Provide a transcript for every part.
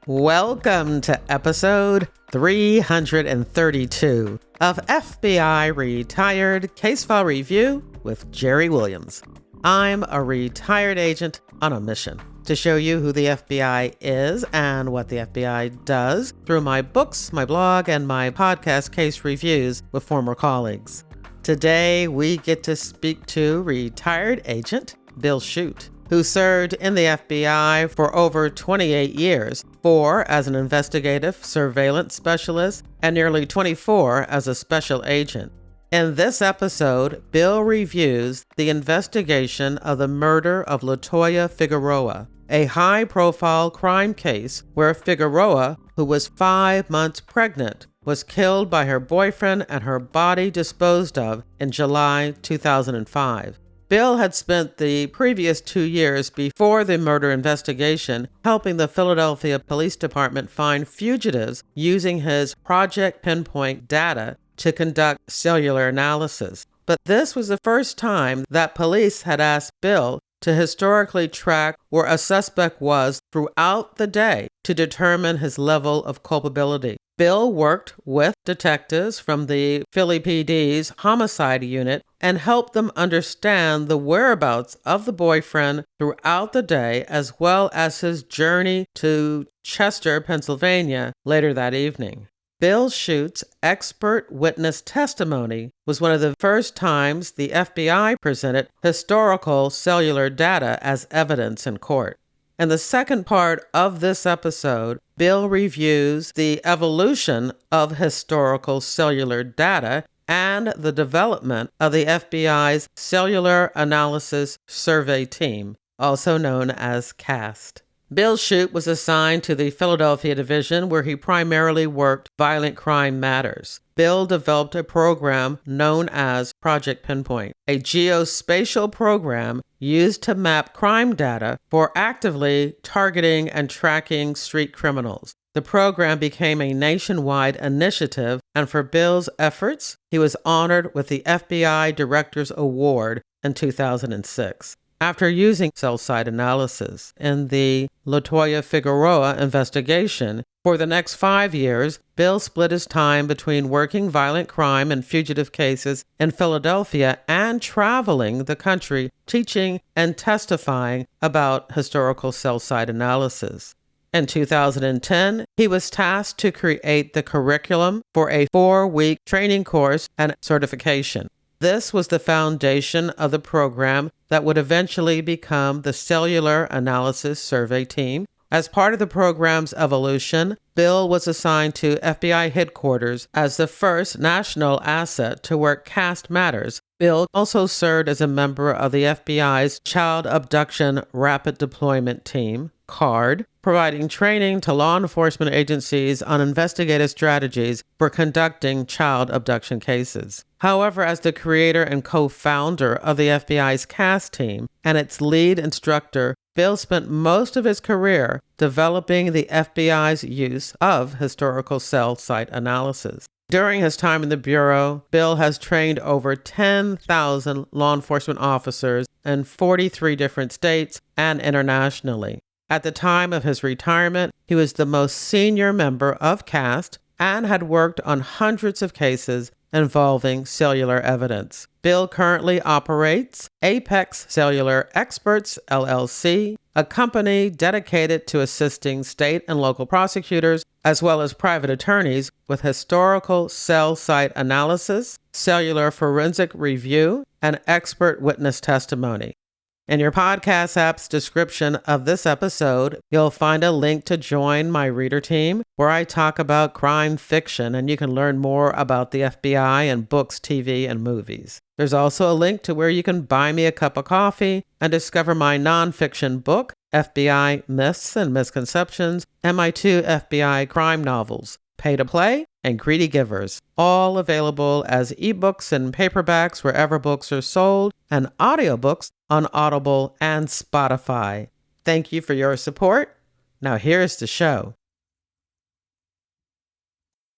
Welcome to episode 332 of FBI Retired Case File Review with Jerry Williams. I'm a retired agent on a mission to show you who the FBI is and what the FBI does through my books, my blog, and my podcast case reviews with former colleagues. Today, we get to speak to retired agent Bill Shute, who served in the FBI for over 28 years, 4 as an investigative surveillance specialist and nearly 24 as a special agent. In this episode, Bill reviews the investigation of the murder of LaToyia Figueroa, a high-profile crime case where Figueroa, who was 5 months pregnant, was killed by her boyfriend and her body disposed of in July 2005. Bill had spent the previous 2 years before the murder investigation helping the Philadelphia Police Department find fugitives using his Project Pinpoint data to conduct cellular analysis. But this was the first time that police had asked Bill to historically track where a suspect was throughout the day to determine his level of culpability. Bill worked with detectives from the Philly PD's homicide unit and helped them understand the whereabouts of the boyfriend throughout the day, as well as his journey to Chester, Pennsylvania, later that evening. Bill Shute's expert witness testimony was one of the first times the FBI presented historical cellular data as evidence in court. In the second part of this episode, Bill reviews the evolution of historical cellular data and the development of the FBI's Cellular Analysis Survey Team, also known as CAST. Bill Shute was assigned to the Philadelphia division where he primarily worked violent crime matters. Bill developed a program known as Project Pinpoint, a geospatial program used to map crime data for actively targeting and tracking street criminals. The program became a nationwide initiative, and for Bill's efforts, he was honored with the FBI Director's Award in 2006. After using cell site analysis in the LaToyia Figueroa investigation, for the next 5 years, Bill split his time between working violent crime and fugitive cases in Philadelphia and traveling the country teaching and testifying about historical cell site analysis. In 2010, he was tasked to create the curriculum for a 4-week training course and certification. This was the foundation of the program that would eventually become the Cellular Analysis Survey Team. As part of the program's evolution, Bill was assigned to FBI headquarters as the first national asset to work CAST matters. Bill also served as a member of the FBI's Child Abduction Rapid Deployment Team, CARD, providing training to law enforcement agencies on investigative strategies for conducting child abduction cases. However, as the creator and co-founder of the FBI's CAST team and its lead instructor, Bill spent most of his career developing the FBI's use of historical cell site analysis. During his time in the Bureau, Bill has trained over 10,000 law enforcement officers in 43 different states and internationally. At the time of his retirement, he was the most senior member of CAST and had worked on hundreds of cases involving cellular evidence. Bill currently operates Apex Cellular Experts, LLC, a company dedicated to assisting state and local prosecutors, as well as private attorneys, with historical cell site analysis, cellular forensic review, and expert witness testimony. In your podcast app's description of this episode, you'll find a link to join my reader team where I talk about crime fiction and you can learn more about the FBI and books, TV, and movies. There's also a link to where you can buy me a cup of coffee and discover my nonfiction book, FBI Myths and Misconceptions, and my 2 FBI crime novels, Pay to Play and Greedy Givers, all available as ebooks and paperbacks wherever books are sold, and audiobooks on Audible and Spotify. Thank you for your support. Now here's the show.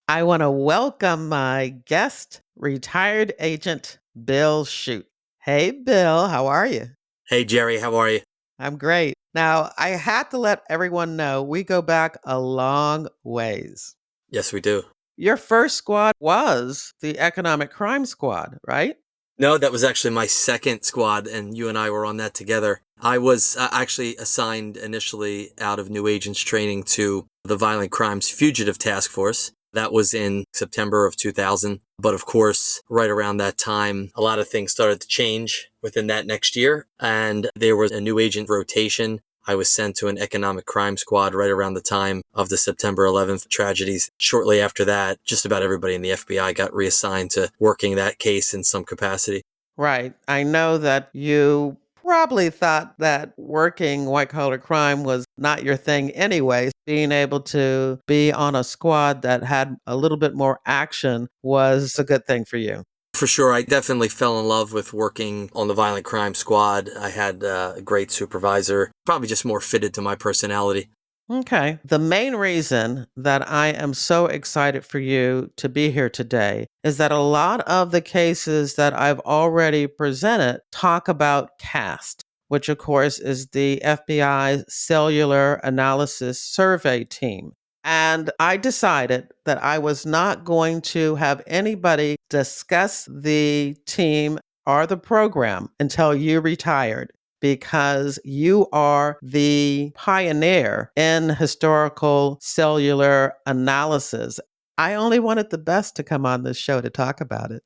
I want to welcome my guest, retired agent Bill Shute. Hey, Bill, how are you? Hey, Jerry, how are you? I'm great. Now, I had to let everyone know we go back a long ways. Yes, we do. Your first squad was the Economic Crime Squad, right? No, that was actually my second squad, and you and I were on that together. I was actually assigned initially out of new agents training to the Violent Crimes Fugitive Task Force. That was in September of 2000. But of course, right around that time, a lot of things started to change within that next year, and there was a new agent rotation. I was sent to an economic crime squad right around the time of the September 11th tragedies. Shortly after that, just about everybody in the FBI got reassigned to working that case in some capacity. Right. I know that you probably thought that working white collar crime was not your thing anyway. Being able to be on a squad that had a little bit more action was a good thing for you. For sure, I definitely fell in love with working on the violent crime squad. I had a great supervisor, probably just more fitted to my personality. Okay. The main reason that I am so excited for you to be here today is that a lot of the cases that I've already presented talk about CAST, which of course is the FBI Cellular Analysis Survey Team. And I decided that I was not going to have anybody discuss the team or the program until you retired because you are the pioneer in historical cellular analysis. I only wanted the best to come on this show to talk about it.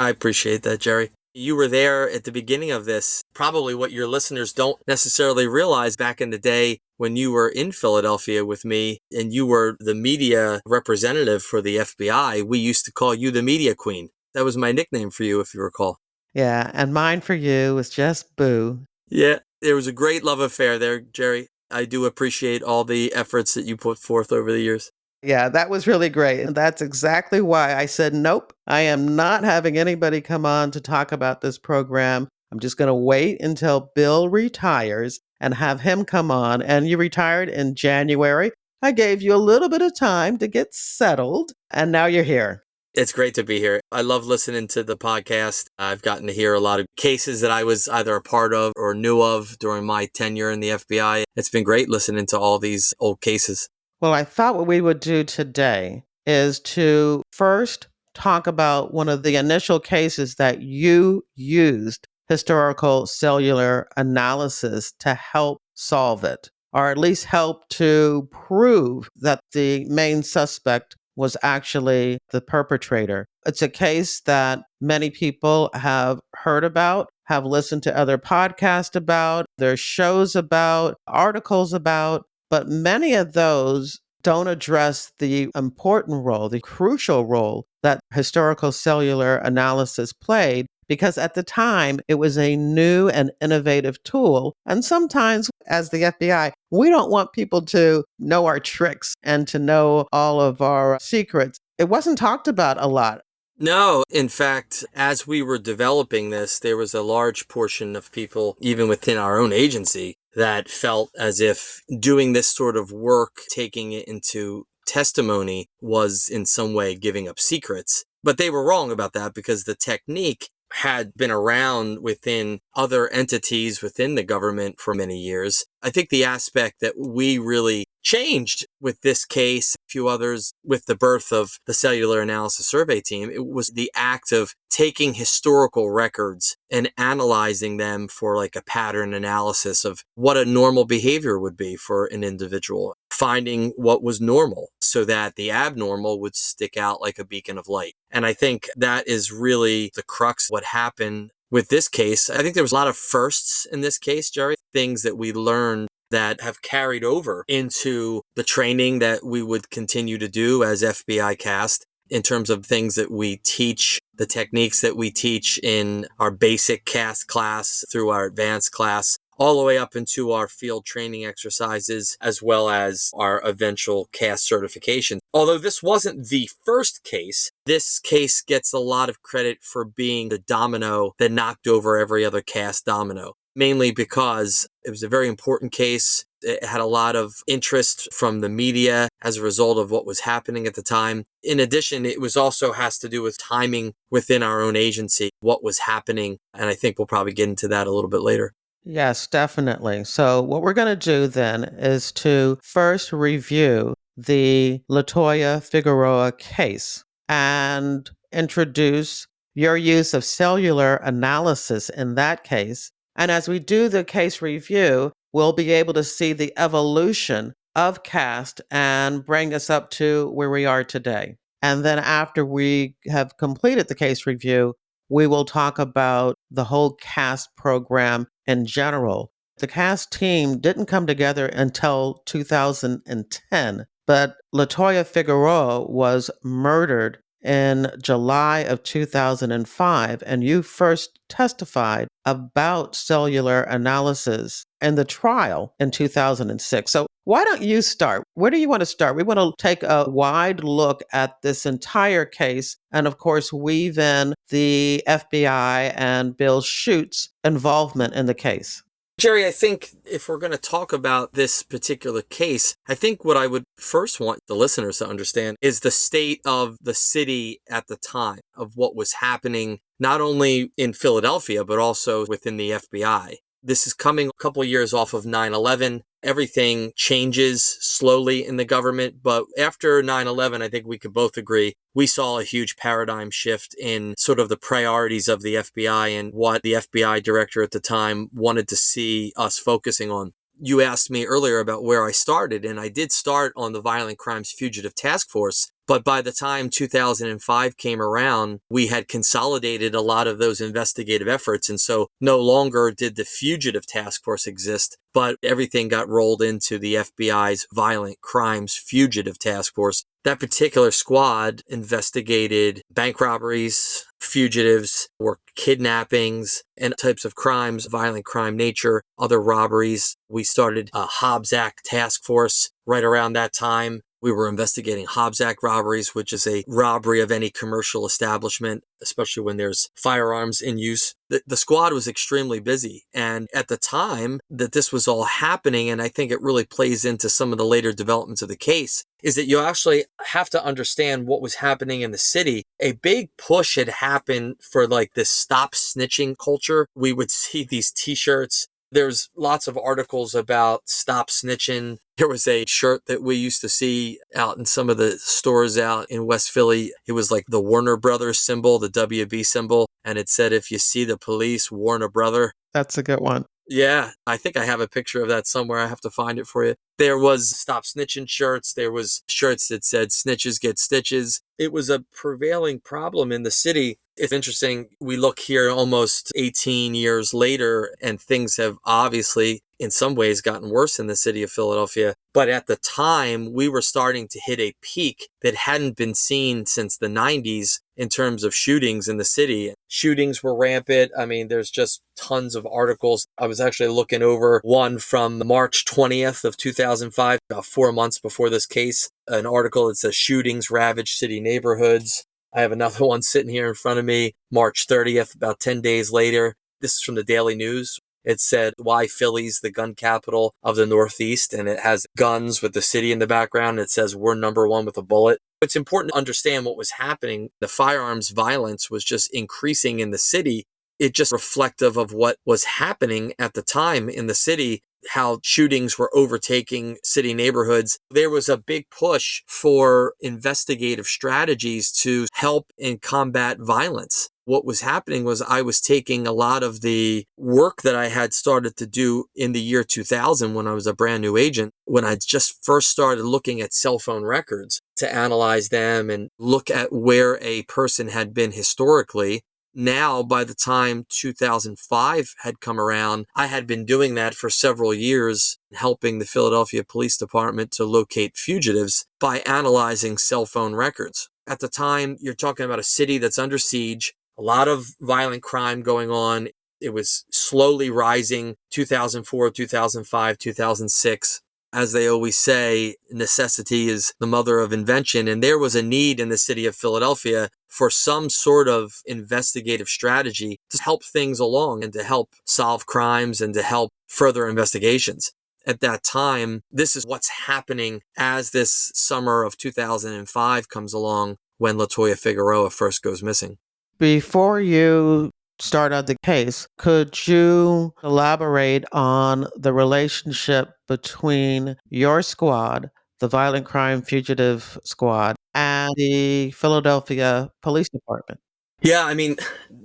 I appreciate that, Jerry. You were there at the beginning of this. Probably what your listeners don't necessarily realize back in the day when you were in Philadelphia with me and you were the media representative for the FBI, we used to call you the media queen. That was my nickname for you, if you recall. Yeah, and mine for you is just Boo. Yeah, there was a great love affair there, Jerry. I do appreciate all the efforts that you put forth over the years. Yeah, that was really great. And that's exactly why I said, nope, I am not having anybody come on to talk about this program. I'm just going to wait until Bill retires and have him come on. And you retired in January. I gave you a little bit of time to get settled, and now you're here. It's great to be here. I love listening to the podcast. I've gotten to hear a lot of cases that I was either a part of or knew of during my tenure in the FBI. It's been great listening to all these old cases. Well, I thought what we would do today is to first talk about one of the initial cases that you used historical cellular analysis to help solve it, or at least help to prove that the main suspect was actually the perpetrator. It's a case that many people have heard about, have listened to other podcasts about, there's shows about, articles about, but many of those don't address the important role, the crucial role that historical cellular analysis played, because at the time it was a new and innovative tool. And sometimes, as the FBI, we don't want people to know our tricks and to know all of our secrets. It wasn't talked about a lot. No, in fact, as we were developing this, there was a large portion of people, even within our own agency, that felt as if doing this sort of work, taking it into testimony, was in some way giving up secrets. But they were wrong about that because the technique had been around within other entities within the government for many years. I think the aspect that we really changed with this case, a few others, with the birth of the Cellular Analysis Survey Team, it was the act of taking historical records and analyzing them for like a pattern analysis of what a normal behavior would be for an individual, finding what was normal so that the abnormal would stick out like a beacon of light. And I think that is really the crux of what happened with this case. I think there was a lot of firsts in this case, Jerry, things that we learned that have carried over into the training that we would continue to do as FBI CAST in terms of things that we teach, the techniques that we teach in our basic CAST class through our advanced class, all the way up into our field training exercises, as well as our eventual CAST certification. Although this wasn't the first case, this case gets a lot of credit for being the domino that knocked over every other CAST domino, mainly because it was a very important case. It had a lot of interest from the media as a result of what was happening at the time. In addition, it was also has to do with timing within our own agency, what was happening. And I think we'll probably get into that a little bit later. Yes, definitely. So, what we're going to do then is to first review the LaToyia Figueroa case and introduce your use of cellular analysis in that case. And as we do the case review, we'll be able to see the evolution of CAST and bring us up to where we are today. And then, after we have completed the case review, we will talk about the whole CAST program in general. The CAST team didn't come together until 2010, but LaToyia Figueroa was murdered in July of 2005, and you first testified about cellular analysis in the trial in 2006. So, why don't you start? Where do you want to start? We want to take a wide look at this entire case and, of course, weave in the FBI and Bill Shute's involvement in the case. Jerry, I think if we're going to talk about this particular case, I think what I would first want the listeners to understand is the state of the city at the time, of what was happening, not only in Philadelphia, but also within the FBI. This is coming a couple of years off of 9/11. Everything changes slowly in the government, but after 9/11, I think we could both agree we saw a huge paradigm shift in sort of the priorities of the FBI and what the FBI director at the time wanted to see us focusing on. You asked me earlier about where I started, and I did start on the Violent Crimes Fugitive Task Force. But by the time 2005 came around, we had consolidated a lot of those investigative efforts. And so no longer did the Fugitive Task Force exist, but everything got rolled into the FBI's Violent Crimes Fugitive Task Force. That particular squad investigated bank robberies, fugitives, or kidnappings, and types of crimes, violent crime nature, other robberies. We started a Hobbs Act task force right around that time. We were investigating Hobbs Act robberies, which is a robbery of any commercial establishment, especially when there's firearms in use. The squad was extremely busy. And at the time that this was all happening, and I think it really plays into some of the later developments of the case, is that you actually have to understand what was happening in the city. A big push had happened for like this stop snitching culture. We would see these t-shirts. There's lots of articles about stop snitching. There was a shirt that we used to see out in some of the stores out in West Philly. It was like the Warner Brothers symbol, the WB symbol. And it said, if you see the police, warn a brother. That's a good one. Yeah, I think I have a picture of that somewhere. I have to find it for you. There was stop snitching shirts. There was shirts that said snitches get stitches. It was a prevailing problem in the city. It's interesting. We look here almost 18 years later, and things have obviously, in some ways, gotten worse in the city of Philadelphia. But at the time, we were starting to hit a peak that hadn't been seen since the 90s in terms of shootings in the city. Shootings were rampant. I mean, there's just tons of articles. I was actually looking over one from March 20th of 2005, about 4 months before this case, an article that says shootings ravage city neighborhoods. I have another one sitting here in front of me, March 30th, about 10 days later. This is from the Daily News. It said, why Philly's the gun capital of the Northeast, and it has guns with the city in the background. It says, we're number one with a bullet. It's important to understand what was happening. The firearms violence was just increasing in the city. It just reflective of what was happening at the time in the city, how shootings were overtaking city neighborhoods. There was a big push for investigative strategies to help and combat violence. What was happening was I was taking a lot of the work that I had started to do in the year 2000 when I was a brand new agent, when I just first started looking at cell phone records to analyze them and look at where a person had been historically. Now, by the time 2005 had come around, I had been doing that for several years, helping the Philadelphia Police Department to locate fugitives by analyzing cell phone records. At the time, you're talking about a city that's under siege, a lot of violent crime going on. It was slowly rising 2004, 2005, 2006. As they always say, necessity is the mother of invention. And there was a need in the city of Philadelphia for some sort of investigative strategy to help things along and to help solve crimes and to help further investigations. At that time, this is what's happening as this summer of 2005 comes along when LaToyia Figueroa first goes missing. Before you start on the case, could you elaborate on the relationship between your squad, the Violent Crime Fugitive Squad, and the Philadelphia Police Department? Yeah, I mean,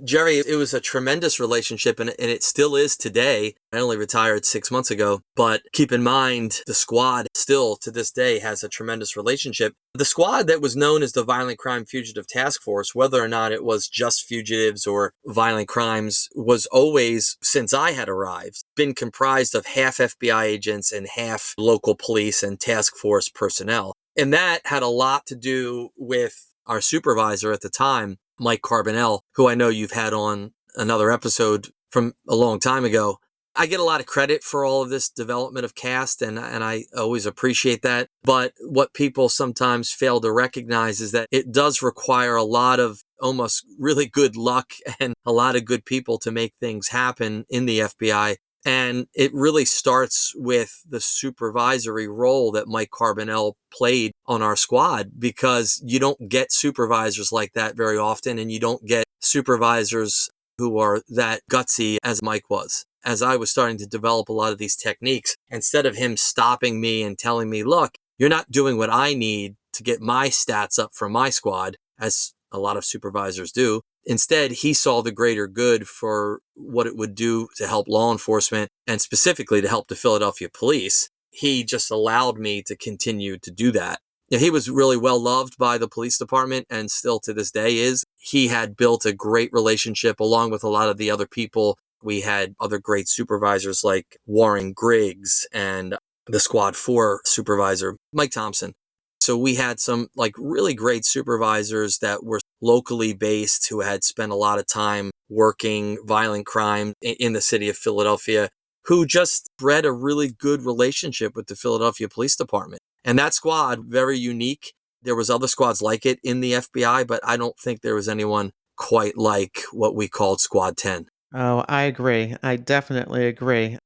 Jerry, it was a tremendous relationship and it still is today. I only retired 6 months ago, but keep in mind the squad still to this day has a tremendous relationship. The squad that was known as the Violent Crime Fugitive Task Force, whether or not it was just fugitives or violent crimes, was always, since I had arrived, been comprised of half FBI agents and half local police and task force personnel. And that had a lot to do with our supervisor at the time, Mike Carbonell, who I know you've had on another episode from a long time ago. I get a lot of credit for all of this development of cast, and I always appreciate that. But what people sometimes fail to recognize is that it does require a lot of almost really good luck and a lot of good people to make things happen in the FBI. And it really starts with the supervisory role that Mike Carbonell played on our squad, because you don't get supervisors like that very often, and you don't get supervisors who are that gutsy as Mike was. As I was starting to develop a lot of these techniques, instead of him stopping me and telling me, look, you're not doing what I need to get my stats up for my squad, as a lot of supervisors do. Instead, he saw the greater good for what it would do to help law enforcement and specifically to help the Philadelphia police. He just allowed me to continue to do that. He was really well loved by the police department and still to this day is. He had built a great relationship along with a lot of the other people. We had other great supervisors like Warren Griggs and the Squad 4 supervisor, Mike Thompson. So we had some like really great supervisors that were locally based who had spent a lot of time working violent crime in the city of Philadelphia, who just bred a really good relationship with the Philadelphia Police Department. And that squad, very unique. There was other squads like it in the FBI, but I don't think there was anyone quite like what we called Squad 10. Oh, I agree. I definitely agree.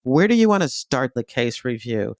Where do you want to start the case review?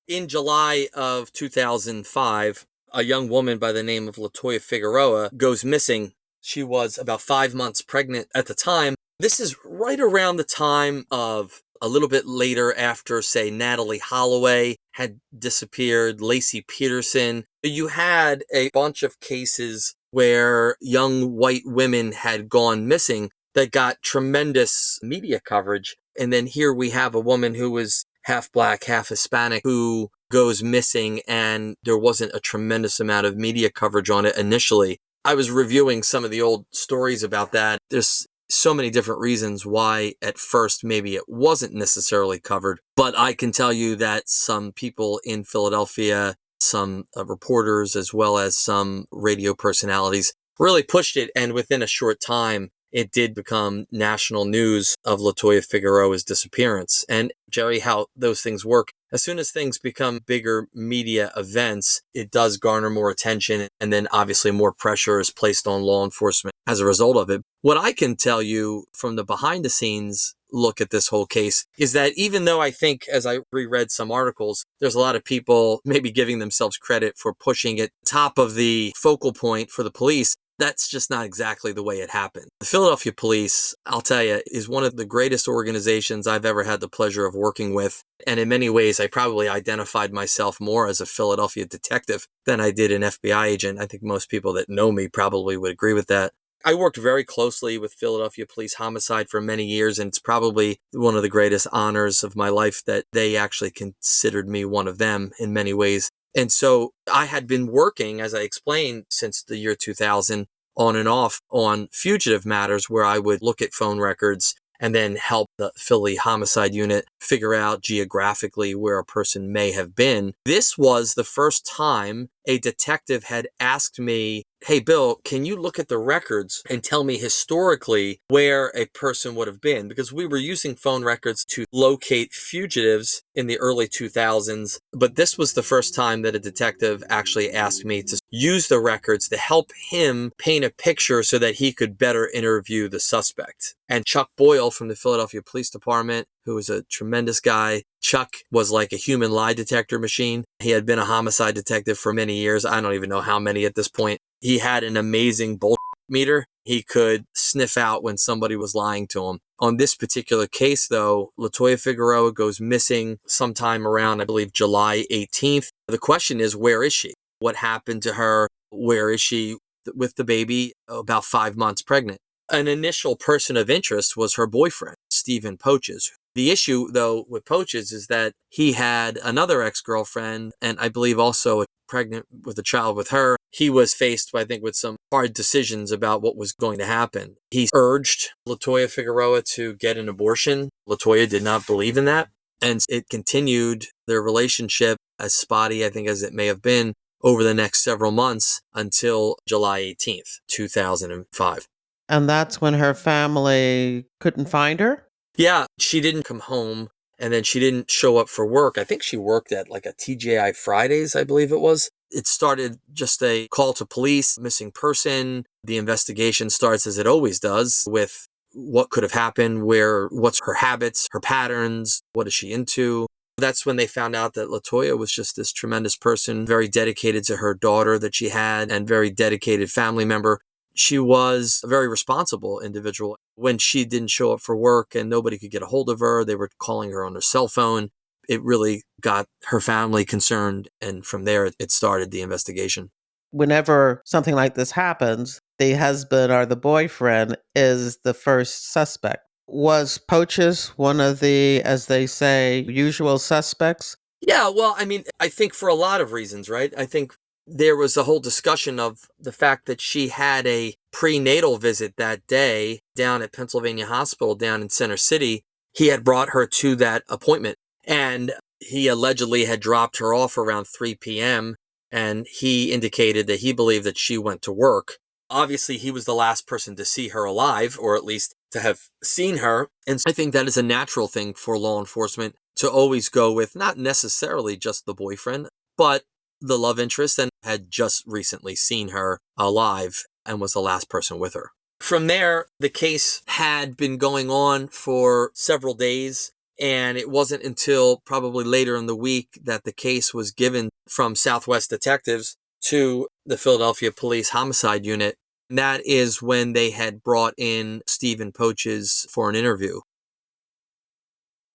In July of 2005, a young woman by the name of LaToyia Figueroa goes missing. She was about 5 months pregnant at the time. This is right around the time of a little bit later after, say, Natalie Holloway had disappeared, Lacey Peterson. You had a bunch of cases where young white women had gone missing that got tremendous media coverage. And then here we have a woman who was half black, half Hispanic, who goes missing, and there wasn't a tremendous amount of media coverage on it initially. I was reviewing some of the old stories about that. There's so many different reasons why at first maybe it wasn't necessarily covered, but I can tell you that some people in Philadelphia, some reporters, as well as some radio personalities really pushed it, and within a short time, it did become national news of LaToyia Figueroa's disappearance. And Jerry, how those things work. As soon as things become bigger media events, it does garner more attention. And then obviously more pressure is placed on law enforcement as a result of it. What I can tell you from the behind the scenes look at this whole case is that even though I think, as I reread some articles, there's a lot of people maybe giving themselves credit for pushing it top of the focal point for the police, that's just not exactly the way it happened. The Philadelphia Police, I'll tell you, is one of the greatest organizations I've ever had the pleasure of working with. And in many ways, I probably identified myself more as a Philadelphia detective than I did an FBI agent. I think most people that know me probably would agree with that. I worked very closely with Philadelphia Police Homicide for many years, and it's probably one of the greatest honors of my life that they actually considered me one of them in many ways. And so I had been working, as I explained, since the year 2000 on and off on fugitive matters where I would look at phone records and then help the Philly homicide unit figure out geographically where a person may have been. This was the first time a detective had asked me, hey, Bill, can you look at the records and tell me historically where a person would have been? Because we were using phone records to locate fugitives in the early 2000s, but this was the first time that a detective actually asked me to use the records to help him paint a picture so that he could better interview the suspect. And Chuck Boyle from the Philadelphia Police Department, who was a tremendous guy. Chuck was like a human lie detector machine. He had been a homicide detective for many years. I don't even know how many at this point. He had an amazing bullshit meter. He could sniff out when somebody was lying to him. On this particular case, though, LaToyia Figueroa goes missing sometime around, I believe, July 18th. The question is, where is she? What happened to her? Where is she with the baby, about 5 months pregnant? An initial person of interest was her boyfriend, Stephen Poches. The issue, though, with Poches is that he had another ex-girlfriend, and I believe also pregnant with a child with her. He was faced, I think, with some hard decisions about what was going to happen. He urged LaToyia Figueroa to get an abortion. LaToyia did not believe in that, and it continued their relationship, as spotty, I think, as it may have been, over the next several months until July 18th, 2005. And that's when her family couldn't find her? Yeah, she didn't come home, and then she didn't show up for work. I think she worked at like a TGI Fridays, I believe it was. It started just a call to police, missing person. The investigation starts as it always does with what could have happened, what's her habits, her patterns, what is she into. That's when they found out that LaToyia was just this tremendous person, very dedicated to her daughter that she had and very dedicated family member. She was a very responsible individual. When she didn't show up for work and nobody could get a hold of her, they were calling her on her cell phone. It really got her family concerned. And from there, it started the investigation. Whenever something like this happens, the husband or the boyfriend is the first suspect. Was Poches one of the, as they say, usual suspects? Yeah, well, I mean, I think for a lot of reasons, right? I think there was a whole discussion of the fact that she had a prenatal visit that day down at Pennsylvania Hospital down in Center City. He had brought her to that appointment, and he allegedly had dropped her off around 3 p.m. And he indicated that he believed that she went to work. Obviously, he was the last person to see her alive, or at least to have seen her. And I think that is a natural thing for law enforcement to always go with not necessarily just the boyfriend, but the love interest, and had just recently seen her alive and was the last person with her. From there, the case had been going on for several days, and it wasn't until probably later in the week that the case was given from Southwest Detectives to the Philadelphia Police Homicide Unit. And that is when they had brought in Stephen Poches for an interview.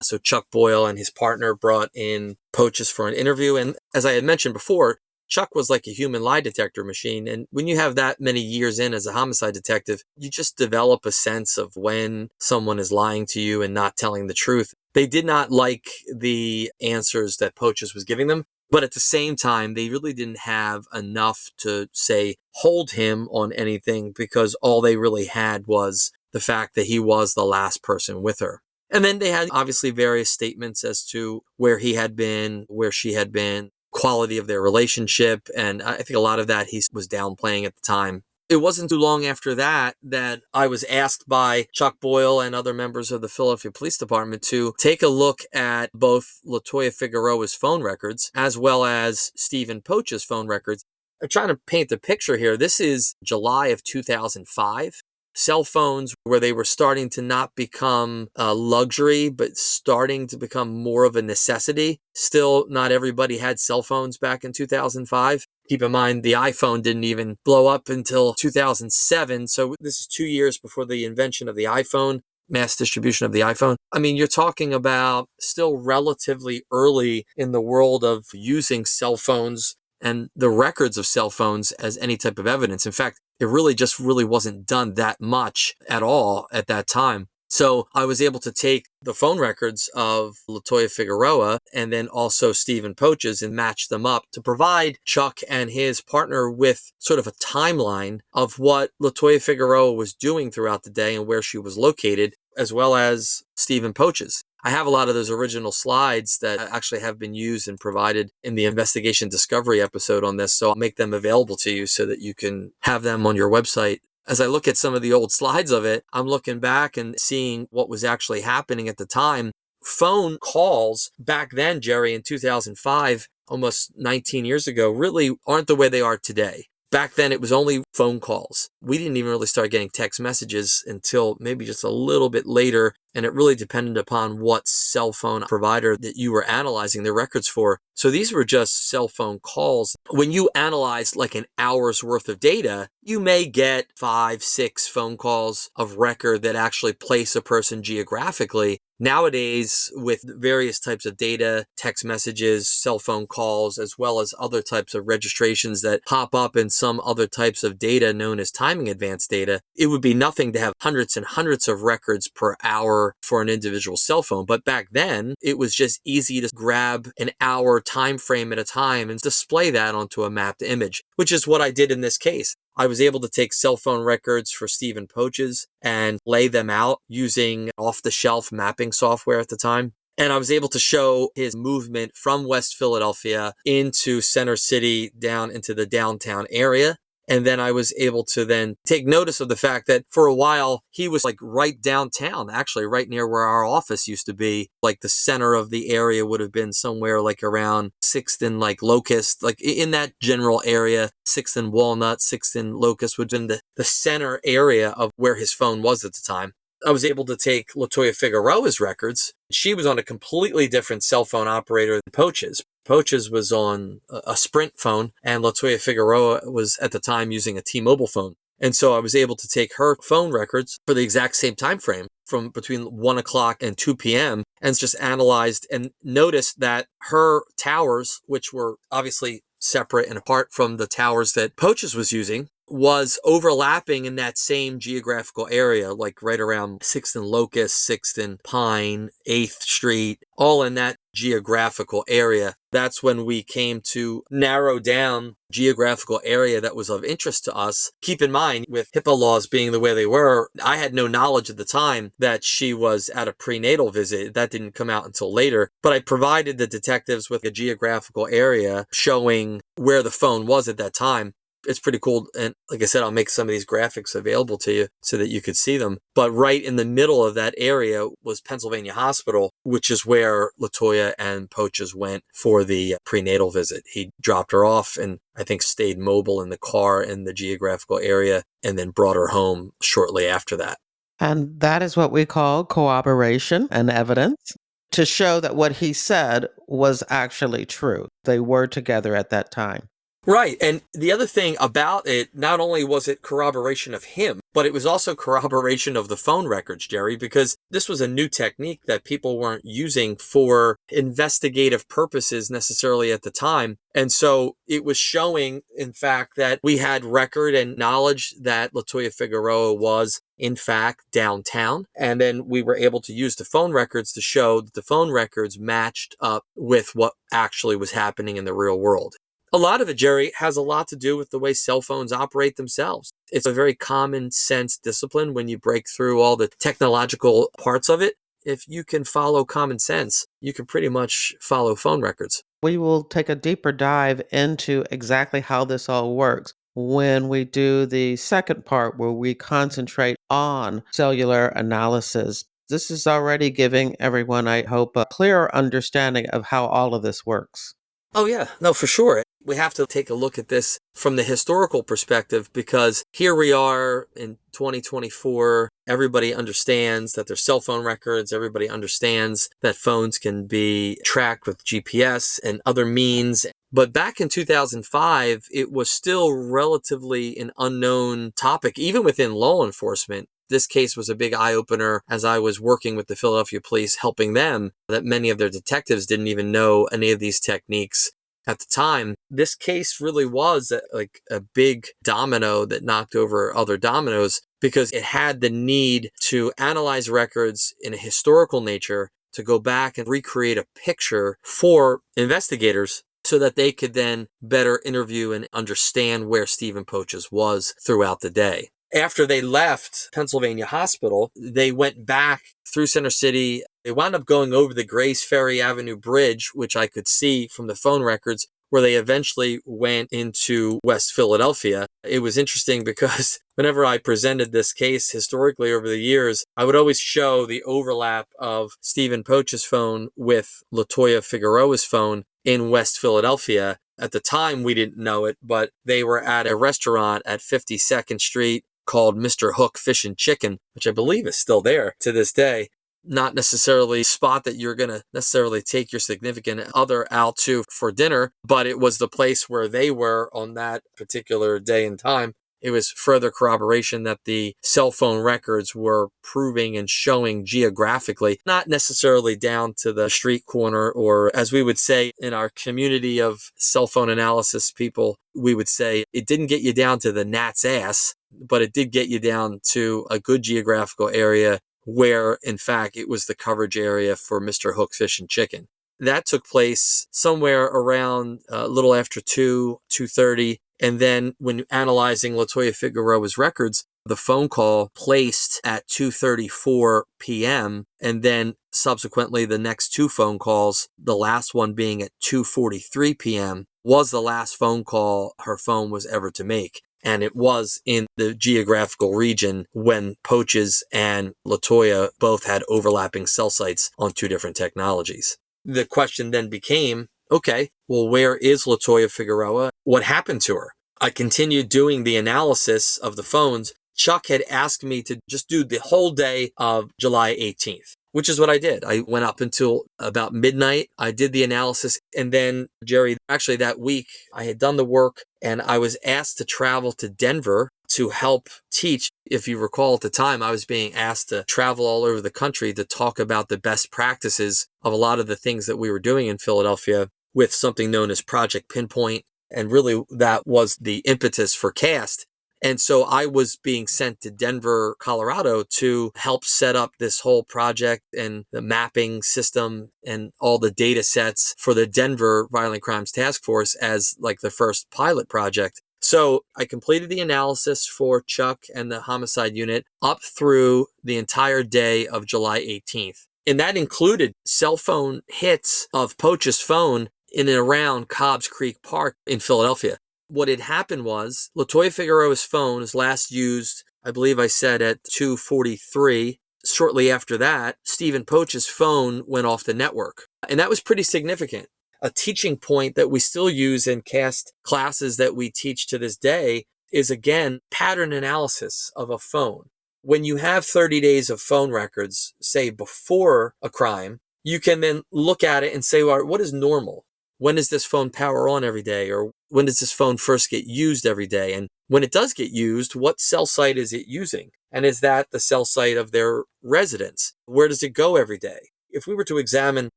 So Chuck Boyle and his partner brought in Poches for an interview. And as I had mentioned before, Chuck was like a human lie detector machine. And when you have that many years in as a homicide detective, you just develop a sense of when someone is lying to you and not telling the truth. They did not like the answers that Poches was giving them. But at the same time, they really didn't have enough to say, hold him on anything, because all they really had was the fact that he was the last person with her. And then they had obviously various statements as to where he had been, where she had been, quality of their relationship. And I think a lot of that he was downplaying at the time. It wasn't too long after that that I was asked by Chuck Boyle and other members of the Philadelphia Police Department to take a look at both LaToyia Figueroa's phone records as well as Stephen Poch's phone records. I'm trying to paint the picture here. This is July of 2005. Cell phones, where they were starting to not become a luxury, but starting to become more of a necessity. Still, not everybody had cell phones back in 2005. Keep in mind, the iPhone didn't even blow up until 2007. So this is 2 years before the invention of the iPhone, mass distribution of the iPhone. I mean, you're talking about still relatively early in the world of using cell phones and the records of cell phones as any type of evidence. In fact, it really wasn't done that much at all at that time. So I was able to take the phone records of LaToyia Figueroa and then also Stephen Poches and match them up to provide Chuck and his partner with sort of a timeline of what LaToyia Figueroa was doing throughout the day and where she was located, as well as Stephen Poches. I have a lot of those original slides that actually have been used and provided in the investigation discovery episode on this. So I'll make them available to you so that you can have them on your website. As I look at some of the old slides of it, I'm looking back and seeing what was actually happening at the time. Phone calls back then, Jerry, in 2005, almost 19 years ago, really aren't the way they are today. Back then, it was only phone calls. We didn't even really start getting text messages until maybe just a little bit later, and it really depended upon what cell phone provider that you were analyzing the records for. So these were just cell phone calls. When you analyze like an hour's worth of data, you may get 5, 6 phone calls of record that actually place a person geographically. Nowadays, with various types of data, text messages, cell phone calls, as well as other types of registrations that pop up in some other types of data known as timing advanced data, it would be nothing to have hundreds and hundreds of records per hour for an individual cell phone. But back then, it was just easy to grab an hour time frame at a time and display that onto a mapped image, which is what I did in this case. I was able to take cell phone records for Stephen Poaches and lay them out using off-the-shelf mapping software at the time. And I was able to show his movement from West Philadelphia into Center City down into the downtown area. And then I was able to then take notice of the fact that for a while he was like right downtown, actually right near where our office used to be. Like the center of the area would have been somewhere like around 6th and like Locust, like in that general area. 6th and Walnut, 6th and Locust would have been the center area of where his phone was at the time. I was able to take LaToyia Figueroa's records. She was on a completely different cell phone operator than Poaches. Poaches was on a Sprint phone, and LaToyia Figueroa was at the time using a T-Mobile phone. And so I was able to take her phone records for the exact same time frame from between 1 o'clock and 2 p.m. and just analyzed and noticed that her towers, which were obviously separate and apart from the towers that Poaches was using, was overlapping in that same geographical area, like right around 6th and Locust, 6th and Pine, 8th Street, all in that geographical area. That's when we came to narrow down geographical area that was of interest to us. Keep in mind, with HIPAA laws being the way they were, I had no knowledge at the time that she was at a prenatal visit. That didn't come out until later. But I provided the detectives with a geographical area showing where the phone was at that time. It's pretty cool. And like I said, I'll make some of these graphics available to you so that you could see them. But right in the middle of that area was Pennsylvania Hospital, which is where LaToyia and Poaches went for the prenatal visit. He dropped her off and I think stayed mobile in the car in the geographical area and then brought her home shortly after that. And that is what we call corroboration and evidence to show that what he said was actually true. They were together at that time. Right. And the other thing about it, not only was it corroboration of him, but it was also corroboration of the phone records, Jerry, because this was a new technique that people weren't using for investigative purposes necessarily at the time. And so it was showing, in fact, that we had record and knowledge that LaToyia Figueroa was in fact downtown. And then we were able to use the phone records to show that the phone records matched up with what actually was happening in the real world. A lot of it, Jerry, has a lot to do with the way cell phones operate themselves. It's a very common sense discipline when you break through all the technological parts of it. If you can follow common sense, you can pretty much follow phone records. We will take a deeper dive into exactly how this all works when we do the second part where we concentrate on cellular analysis. This is already giving everyone, I hope, a clearer understanding of how all of this works. Oh, yeah. No, for sure. We have to take a look at this from the historical perspective because here we are in 2024. Everybody understands that there's cell phone records. Everybody understands that phones can be tracked with GPS and other means. But back in 2005, it was still relatively an unknown topic, even within law enforcement. This case was a big eye-opener as I was working with the Philadelphia police, helping them, that many of their detectives didn't even know any of these techniques at the time. This case really was like a big domino that knocked over other dominoes because it had the need to analyze records in a historical nature to go back and recreate a picture for investigators so that they could then better interview and understand where Stephen Poaches was throughout the day. After they left Pennsylvania Hospital, they went back through Center City. They wound up going over the Grace Ferry Avenue Bridge, which I could see from the phone records, where they eventually went into West Philadelphia. It was interesting because whenever I presented this case historically over the years, I would always show the overlap of Stephen Poach's phone with LaToyia Figueroa's phone in West Philadelphia. At the time, we didn't know it, but they were at a restaurant at 52nd Street called Mr. Hook Fish and Chicken, which I believe is still there to this day. Not necessarily a spot that you're going to necessarily take your significant other out to for dinner, but it was the place where they were on that particular day and time. It was further corroboration that the cell phone records were proving and showing geographically, not necessarily down to the street corner, or as we would say in our community of cell phone analysis people, we would say it didn't get you down to the gnat's ass, but it did get you down to a good geographical area where, in fact, it was the coverage area for Mr. Hook Fish and Chicken. That took place somewhere around a little after 2:30. And then when analyzing LaToyia Figueroa's records, the phone call placed at 2:34 p.m. and then subsequently the next two phone calls, the last one being at 2:43 p.m., was the last phone call her phone was ever to make. And it was in the geographical region when Poaches and LaToyia both had overlapping cell sites on two different technologies. The question then became, okay, well, where is LaToyia Figueroa? What happened to her? I continued doing the analysis of the phones. Chuck had asked me to just do the whole day of July 18th, which is what I did. I went up until about midnight. I did the analysis. And then, Jerry, actually that week I had done the work and I was asked to travel to Denver to help teach. If you recall at the time, I was being asked to travel all over the country to talk about the best practices of a lot of the things that we were doing in Philadelphia with something known as Project Pinpoint. And really that was the impetus for CAST. And so I was being sent to Denver, Colorado to help set up this whole project and the mapping system and all the data sets for the Denver Violent Crimes Task Force as like the first pilot project. So I completed the analysis for Chuck and the homicide unit up through the entire day of July 18th. And that included cell phone hits of Poach's phone in and around Cobbs Creek Park in Philadelphia. What had happened was LaToyia Figueroa's phone was last used, I believe I said, at 2:43. Shortly after that, Stephen Poach's phone went off the network. And that was pretty significant. A teaching point that we still use in CAST classes that we teach to this day is, again, pattern analysis of a phone. When you have 30 days of phone records, say before a crime, you can then look at it and say, well, what is normal? When does this phone power on every day? Or when does this phone first get used every day? And when it does get used, what cell site is it using? And is that the cell site of their residence? Where does it go every day? If we were to examine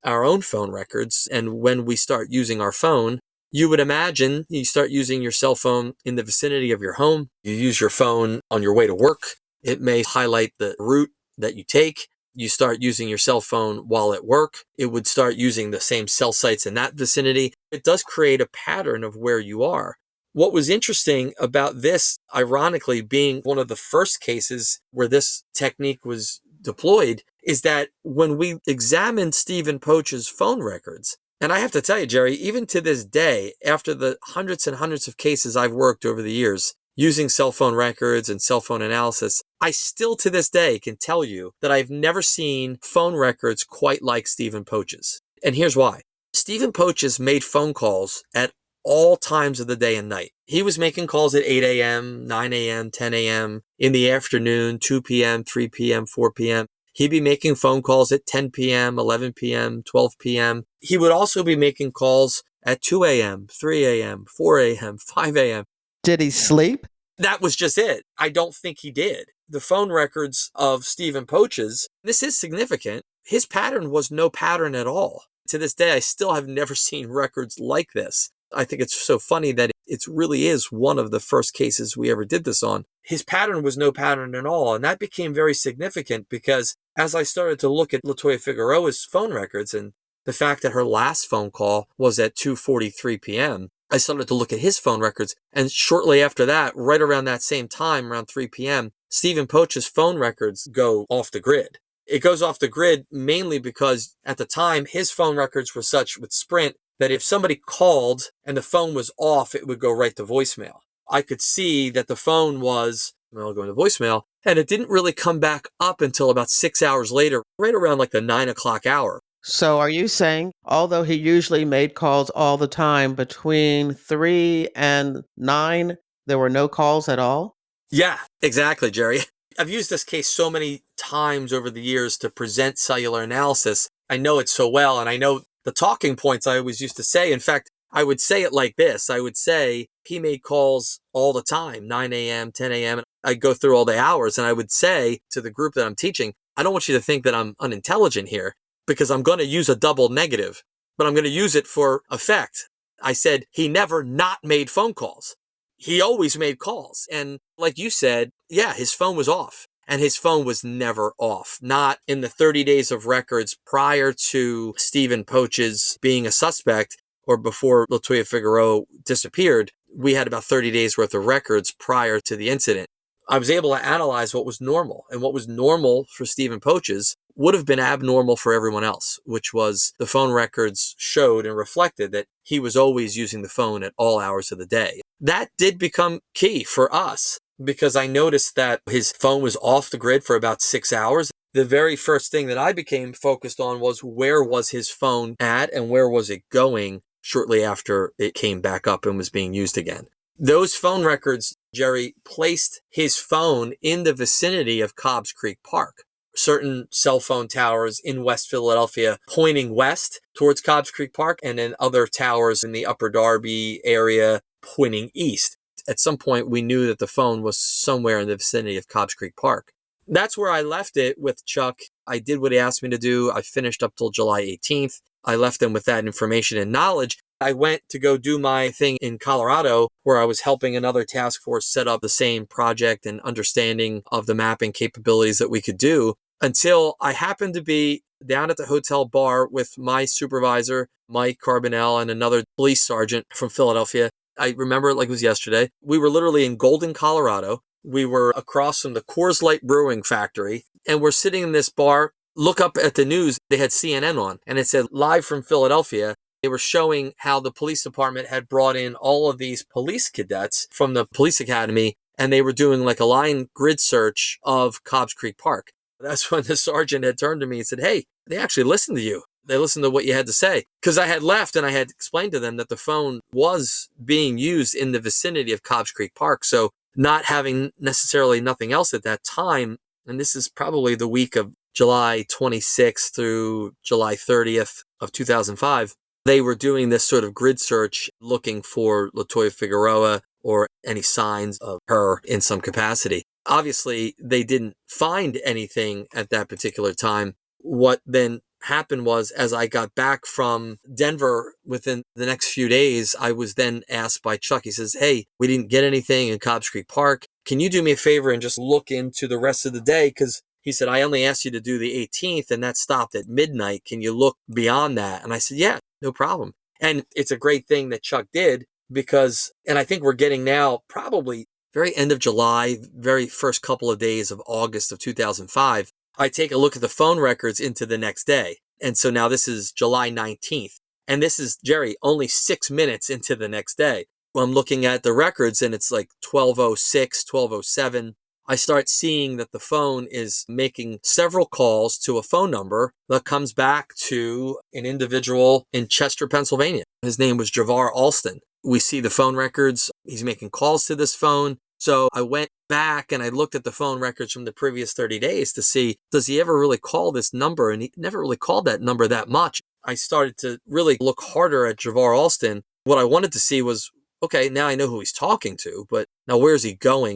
our own phone records and when we start using our phone, you would imagine you start using your cell phone in the vicinity of your home. You use your phone on your way to work. It may highlight the route that you take. You start using your cell phone while at work. It would start using the same cell sites in that vicinity. It does create a pattern of where you are. What was interesting about this, ironically, being one of the first cases where this technique was deployed, is that when we examined Stephen Poach's phone records, and I have to tell you, Jerry, even to this day, after the hundreds and hundreds of cases I've worked over the years, using cell phone records and cell phone analysis, I still to this day can tell you that I've never seen phone records quite like Stephen Poach's. And here's why. Stephen Poach's made phone calls at all times of the day and night. He was making calls at 8 a.m., 9 a.m., 10 a.m., in the afternoon, 2 p.m., 3 p.m., 4 p.m. He'd be making phone calls at 10 p.m., 11 p.m., 12 p.m. He would also be making calls at 2 a.m., 3 a.m., 4 a.m., 5 a.m. Did he sleep? That was just it. I don't think he did. The phone records of Stephen Poach's, this is significant. His pattern was no pattern at all. To this day, I still have never seen records like this. I think it's so funny that it really is one of the first cases we ever did this on. His pattern was no pattern at all. And that became very significant because as I started to look at LaToyia Figueroa's phone records and the fact that her last phone call was at 2:43 p.m., I started to look at his phone records. And shortly after that, right around that same time, around 3 p.m., Stephen Poach's phone records go off the grid. It goes off the grid mainly because at the time, his phone records were such with Sprint that if somebody called and the phone was off, it would go right to voicemail. I could see that the phone was, going to voicemail, and it didn't really come back up until about 6 hours later, right around like the 9 o'clock hour. So are you saying, although he usually made calls all the time, between 3 and 9, there were no calls at all? Yeah, exactly, Jerry. I've used this case so many times over the years to present cellular analysis. I know it so well, and I know the talking points I always used to say. In fact, I would say it like this. I would say he made calls all the time, 9 a.m., 10 a.m. I'd go through all the hours, and I would say to the group that I'm teaching, I don't want you to think that I'm unintelligent here because I'm going to use a double negative, but I'm going to use it for effect. I said he never not made phone calls. He always made calls. And like you said, yeah, his phone was off. And his phone was never off. Not in the 30 days of records prior to Stephen Poach's being a suspect or before LaToyia Figueroa disappeared. We had about 30 days worth of records prior to the incident. I was able to analyze what was normal. And what was normal for Stephen Poach's would have been abnormal for everyone else, which was the phone records showed and reflected that he was always using the phone at all hours of the day. That did become key for us because I noticed that his phone was off the grid for about 6 hours. The very first thing that I became focused on was where was his phone at and where was it going shortly after it came back up and was being used again. Those phone records, Jerry, placed his phone in the vicinity of Cobbs Creek Park. Certain cell phone towers in West Philadelphia pointing west towards Cobbs Creek Park, and then other towers in the Upper Darby area pointing east. At some point, we knew that the phone was somewhere in the vicinity of Cobbs Creek Park. That's where I left it with Chuck. I did what he asked me to do. I finished up till July 18th. I left them with that information and knowledge. I went to go do my thing in Colorado where I was helping another task force set up the same project and understanding of the mapping capabilities that we could do until I happened to be down at the hotel bar with my supervisor, Mike Carbonell, and another police sergeant from Philadelphia. I remember it like it was yesterday. We were literally in Golden, Colorado. We were across from the Coors Light Brewing Factory, and we're sitting in this bar. Look up at the news. They had CNN on, and it said live from Philadelphia. They were showing how the police department had brought in all of these police cadets from the police academy, and they were doing like a line grid search of Cobbs Creek Park. That's when the sergeant had turned to me and said, "Hey, they actually listened to you. They listened to what you had to say." Because I had left and I had explained to them that the phone was being used in the vicinity of Cobbs Creek Park. So not having necessarily nothing else at that time, and this is probably the week of July 26th through July 30th of 2005, they were doing this sort of grid search looking for LaToyia Figueroa or any signs of her in some capacity. Obviously, they didn't find anything at that particular time. What then happened was, as I got back from Denver within the next few days, I was then asked by Chuck, he says, "Hey, we didn't get anything in Cobbs Creek Park. Can you do me a favor and just look into the rest of the day? Because he said, I only asked you to do the 18th and that stopped at midnight. Can you look beyond that?" And I said, "Yeah, no problem." And it's a great thing that Chuck did because, and I think we're getting now probably very end of July, very first couple of days of August of 2005, I take a look at the phone records into the next day. And so now this is July 19th. And this is, Jerry, only 6 minutes into the next day. Well, I'm looking at the records and it's like 12:06, 12:07. I start seeing that the phone is making several calls to a phone number that comes back to an individual in Chester, Pennsylvania. His name was Javar Alston. We see the phone records. He's making calls to this phone. So I went back and I looked at the phone records from the previous 30 days to see, does he ever really call this number? And he never really called that number that much. I started to really look harder at Javar Alston. What I wanted to see was, okay, now I know who he's talking to, but now where's he going?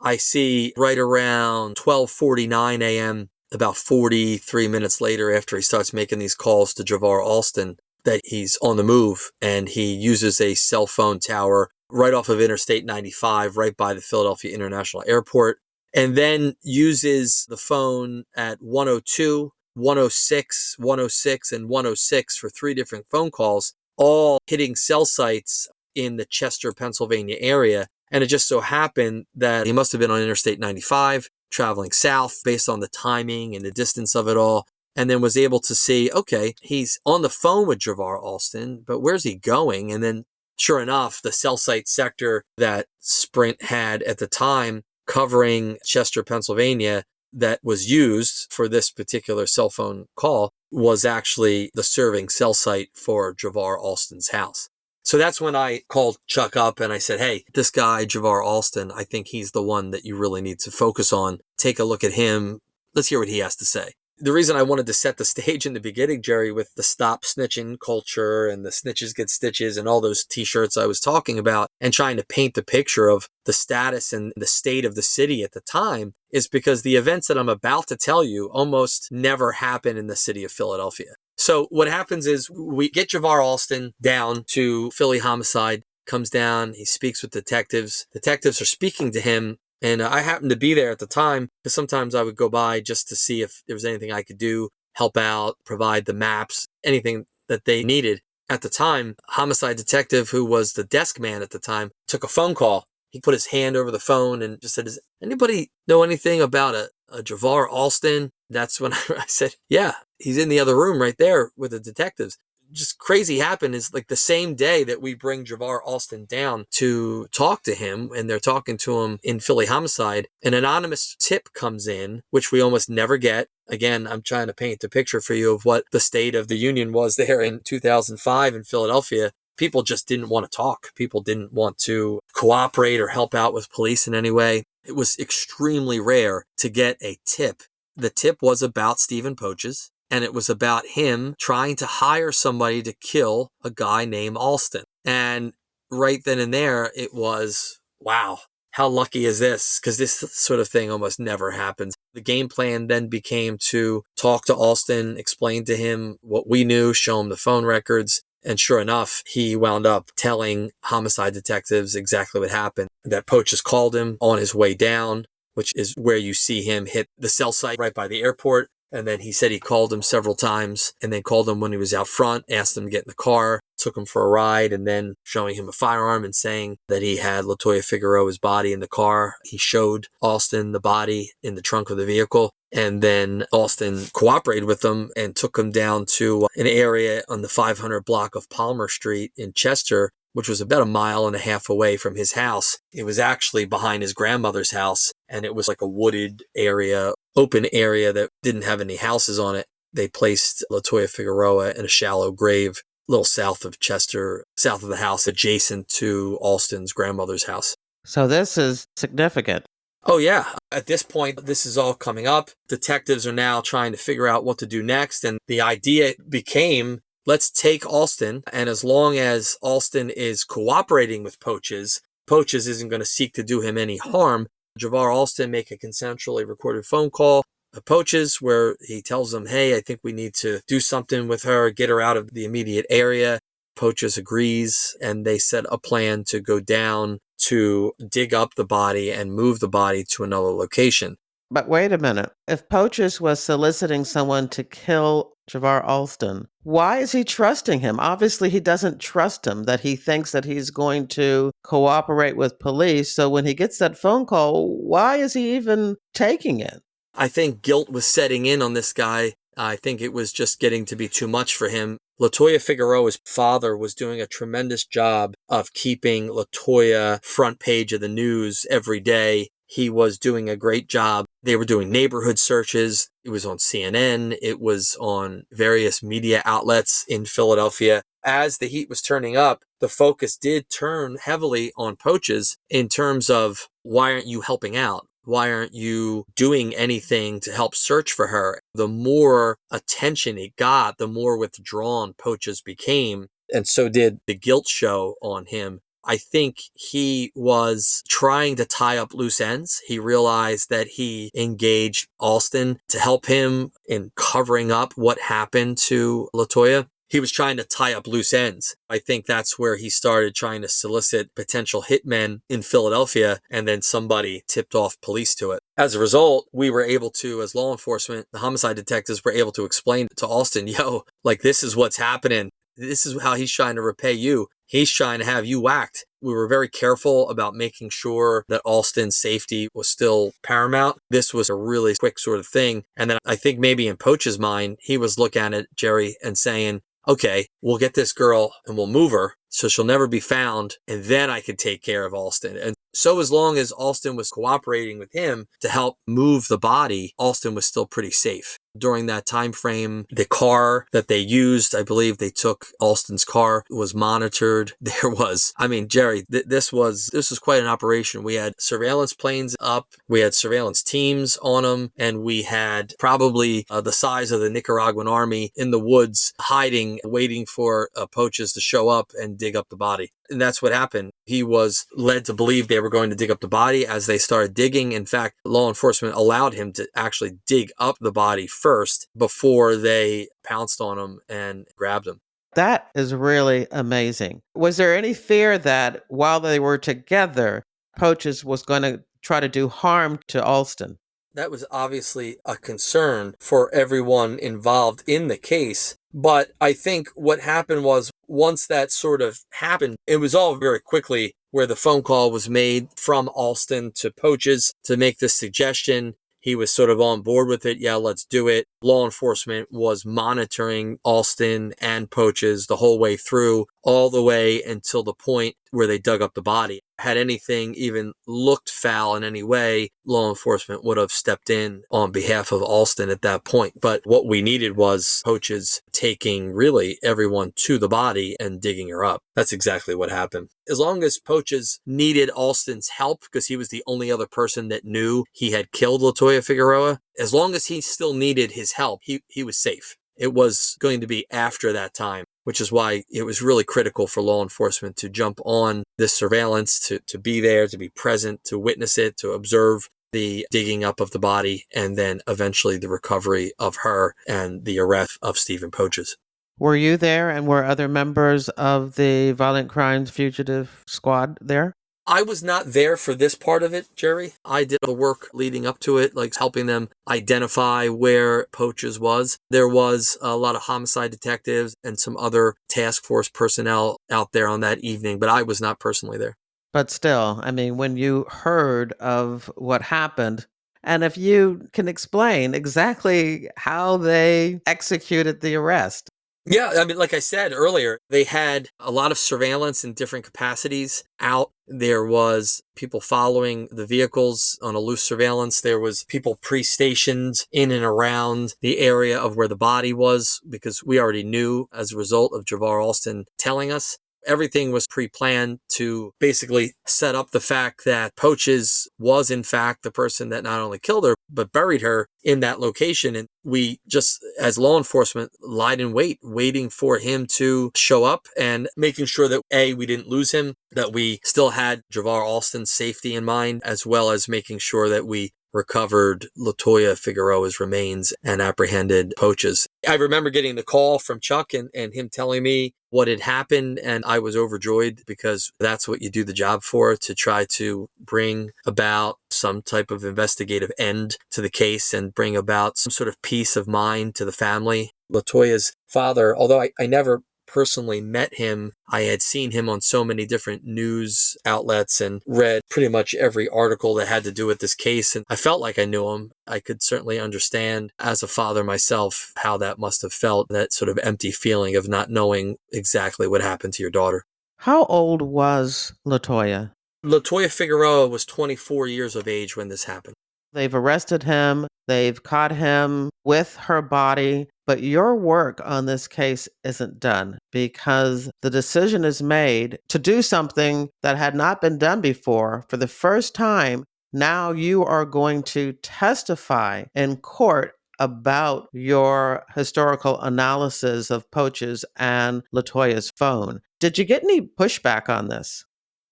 I see right around 12:49 a.m., about 43 minutes later after he starts making these calls to Javar Alston, that he's on the move and he uses a cell phone tower right off of Interstate 95, right by the Philadelphia International Airport, and then uses the phone at 102, 106, 106, and 106 for three different phone calls, all hitting cell sites in the Chester, Pennsylvania area. And it just so happened that he must have been on Interstate 95, traveling south based on the timing and the distance of it all, and then was able to see, okay, he's on the phone with Javar Alston, but where's he going? And then sure enough, the cell site sector that Sprint had at the time covering Chester, Pennsylvania, that was used for this particular cell phone call was actually the serving cell site for Javar Alston's house. So that's when I called Chuck up and I said, hey, this guy, Javar Alston, I think he's the one that you really need to focus on. Take a look at him. Let's hear what he has to say. The reason I wanted to set the stage in the beginning, Jerry, with the stop snitching culture and the snitches get stitches and all those t-shirts I was talking about and trying to paint the picture of the status and the state of the city at the time is because the events that I'm about to tell you almost never happen in the city of Philadelphia. So what happens is we get Javar Alston down to Philly Homicide, comes down, he speaks with detectives. Detectives are speaking to him. And I happened to be there at the time because sometimes I would go by just to see if there was anything I could do, help out, provide the maps, anything that they needed. At the time, homicide detective, who was the desk man at the time, took a phone call. He put his hand over the phone and just said, does anybody know anything about a Javar Alston? That's when I said, yeah, he's in the other room right there with the detectives. Just crazy happened is like the same day that we bring Javar Alston down to talk to him and they're talking to him in Philly Homicide, an anonymous tip comes in, which we almost never get. Again, I'm trying to paint a picture for you of what the state of the union was there in 2005 in Philadelphia. People just didn't want to talk. People didn't want to cooperate or help out with police in any way. It was extremely rare to get a tip. The tip was about Stephen Poaches. And it was about him trying to hire somebody to kill a guy named Alston. And right then and there, it was, wow, how lucky is this? Because this sort of thing almost never happens. The game plan then became to talk to Alston, explain to him what we knew, show him the phone records. And sure enough, he wound up telling homicide detectives exactly what happened. That Poaches called him on his way down, which is where you see him hit the cell site right by the airport. And then he said he called him several times and then called him when he was out front, asked him to get in the car, took him for a ride, and then showing him a firearm and saying that he had LaToyia Figueroa's body in the car. He showed Alston the body in the trunk of the vehicle. And then Alston cooperated with them and took him down to an area on the 500 block of Palmer Street in Chester, which was about a mile and a half away from his house. It was actually behind his grandmother's house, and it was like a wooded area, open area that didn't have any houses on it. They placed LaToyia Figueroa in a shallow grave a little south of Chester, south of the house, adjacent to Alston's grandmother's house. So this is significant. Oh, yeah. At this point, this is all coming up. Detectives are now trying to figure out what to do next. And the idea became, let's take Alston. And as long as Alston is cooperating with Poaches, Poaches isn't going to seek to do him any harm. Javar Alston make a consensually recorded phone call to Poaches where he tells them, hey, I think we need to do something with her, get her out of the immediate area. Poaches agrees, and they set a plan to go down to dig up the body and move the body to another location. But wait a minute. If Poaches was soliciting someone to kill Javar Alston, why is he trusting him? Obviously, he doesn't trust him, that he thinks that he's going to cooperate with police. So when he gets that phone call, why is he even taking it? I think guilt was setting in on this guy. I think it was just getting to be too much for him. LaToyia Figueroa's father was doing a tremendous job of keeping LaToyia front page of the news every day. He was doing a great job. They were doing neighborhood searches. It was on CNN. It was on various media outlets in Philadelphia. As the heat was turning up, the focus did turn heavily on Poaches in terms of, why aren't you helping out? Why aren't you doing anything to help search for her? The more attention it got, the more withdrawn Poaches became. And so did the guilt show on him. I think he was trying to tie up loose ends. He realized that he engaged Alston to help him in covering up what happened to LaToyia. He was trying to tie up loose ends. I think that's where he started trying to solicit potential hitmen in Philadelphia, and then somebody tipped off police to it. As a result, we were able to, as law enforcement, the homicide detectives were able to explain to Alston, yo, like, this is what's happening. This is how he's trying to repay you. He's trying to have you whacked. We were very careful about making sure that Alston's safety was still paramount. This was a really quick sort of thing. And then I think maybe in Poach's mind, he was looking at it, Jerry, and saying, okay, we'll get this girl and we'll move her so she'll never be found. And then I could take care of Alston. And So as long as Alston was cooperating with him to help move the body, Alston was still pretty safe. During that time frame, the car that they used, I believe they took Alston's car, was monitored. There was, I mean, Jerry, this was quite an operation. We had surveillance planes up, we had surveillance teams on them, and we had probably the size of the Nicaraguan army in the woods, hiding, waiting for poachers to show up and dig up the body. And that's what happened. He was led to believe they were going to dig up the body. As they started digging, in fact, law enforcement allowed him to actually dig up the body first before they pounced on him and grabbed him. That is really amazing. Was there any fear that while they were together, Poaches was going to try to do harm to Alston? That was obviously a concern for everyone involved in the case. But I think what happened was once that sort of happened, it was all very quickly where the phone call was made from Alston to Poaches to make this suggestion. He was sort of on board with it. Yeah, let's do it. Law enforcement was monitoring Alston and Poaches the whole way through, all the way until the point where they dug up the body. Had anything even looked foul in any way, law enforcement would have stepped in on behalf of Alston at that point. But what we needed was Poaches taking really everyone to the body and digging her up. That's exactly what happened. As long as Poaches needed Alston's help, because he was the only other person that knew he had killed LaToyia Figueroa, as long as he still needed his help, he was safe. It was going to be after that time, which is why it was really critical for law enforcement to jump on this surveillance, to be there, to be present, to witness it, to observe the digging up of the body, and then eventually the recovery of her and the arrest of Stephen Poaches. Were you there and were other members of the Violent Crimes Fugitive Squad there? I was not there for this part of it, Jerry. I did the work leading up to it, like helping them identify where Poaches was. There was a lot of homicide detectives and some other task force personnel out there on that evening, but I was not personally there. But still, I mean, when you heard of what happened, and if you can explain exactly how they executed the arrest. Yeah, I mean, like I said earlier, they had a lot of surveillance in different capacities out. There was people following the vehicles on a loose surveillance. There was people pre-stationed in and around the area of where the body was, because we already knew as a result of Javar Alston telling us. Everything was pre-planned to basically set up the fact that Poaches was in fact the person that not only killed her, but buried her in that location. And we just, as law enforcement, lied in wait, waiting for him to show up and making sure that A, we didn't lose him, that we still had Javar Alston's safety in mind, as well as making sure that we recovered LaToyia Figueroa's remains and apprehended Poaches. I remember getting the call from Chuck and him telling me what had happened, and I was overjoyed because that's what you do the job for, to try to bring about some type of investigative end to the case and bring about some sort of peace of mind to the family. LaToyia's father, although I never personally met him, I had seen him on so many different news outlets and read pretty much every article that had to do with this case. And I felt like I knew him. I could certainly understand as a father myself how that must have felt, that sort of empty feeling of not knowing exactly what happened to your daughter. How old was LaToyia? LaToyia Figueroa was 24 years of age when this happened. They've arrested him, they've caught him with her body, but your work on this case isn't done because the decision is made to do something that had not been done before. For the first time, now you are going to testify in court about your historical analysis of Poaches and LaToyia's phone. Did you get any pushback on this?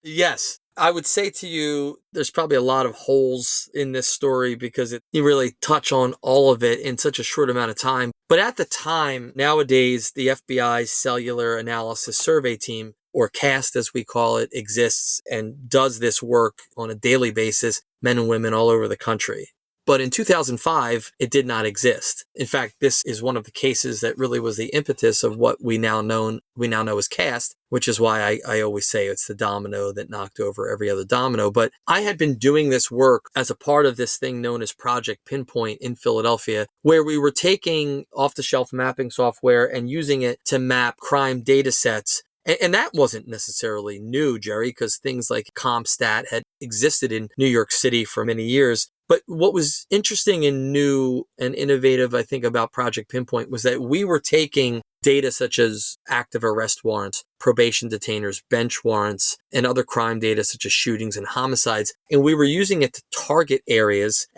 Yes. I would say to you, there's probably a lot of holes in this story because you really touch on all of it in such a short amount of time. But at the time, nowadays, the FBI's Cellular Analysis Survey Team, or CAST as we call it, exists and does this work on a daily basis, men and women all over the country. But in 2005, it did not exist. In fact, this is one of the cases that really was the impetus of what we now know as CAST, which is why I always say it's the domino that knocked over every other domino. But I had been doing this work as a part of this thing known as Project Pinpoint in Philadelphia, where we were taking off-the-shelf mapping software and using it to map crime data sets. And that wasn't necessarily new, Jerry, because things like CompStat had existed in New York City for many years. But what was interesting and new and innovative, I think, about Project Pinpoint was that we were taking data such as active arrest warrants, probation detainers, bench warrants, and other crime data such as shootings and homicides. And we were using it to target areas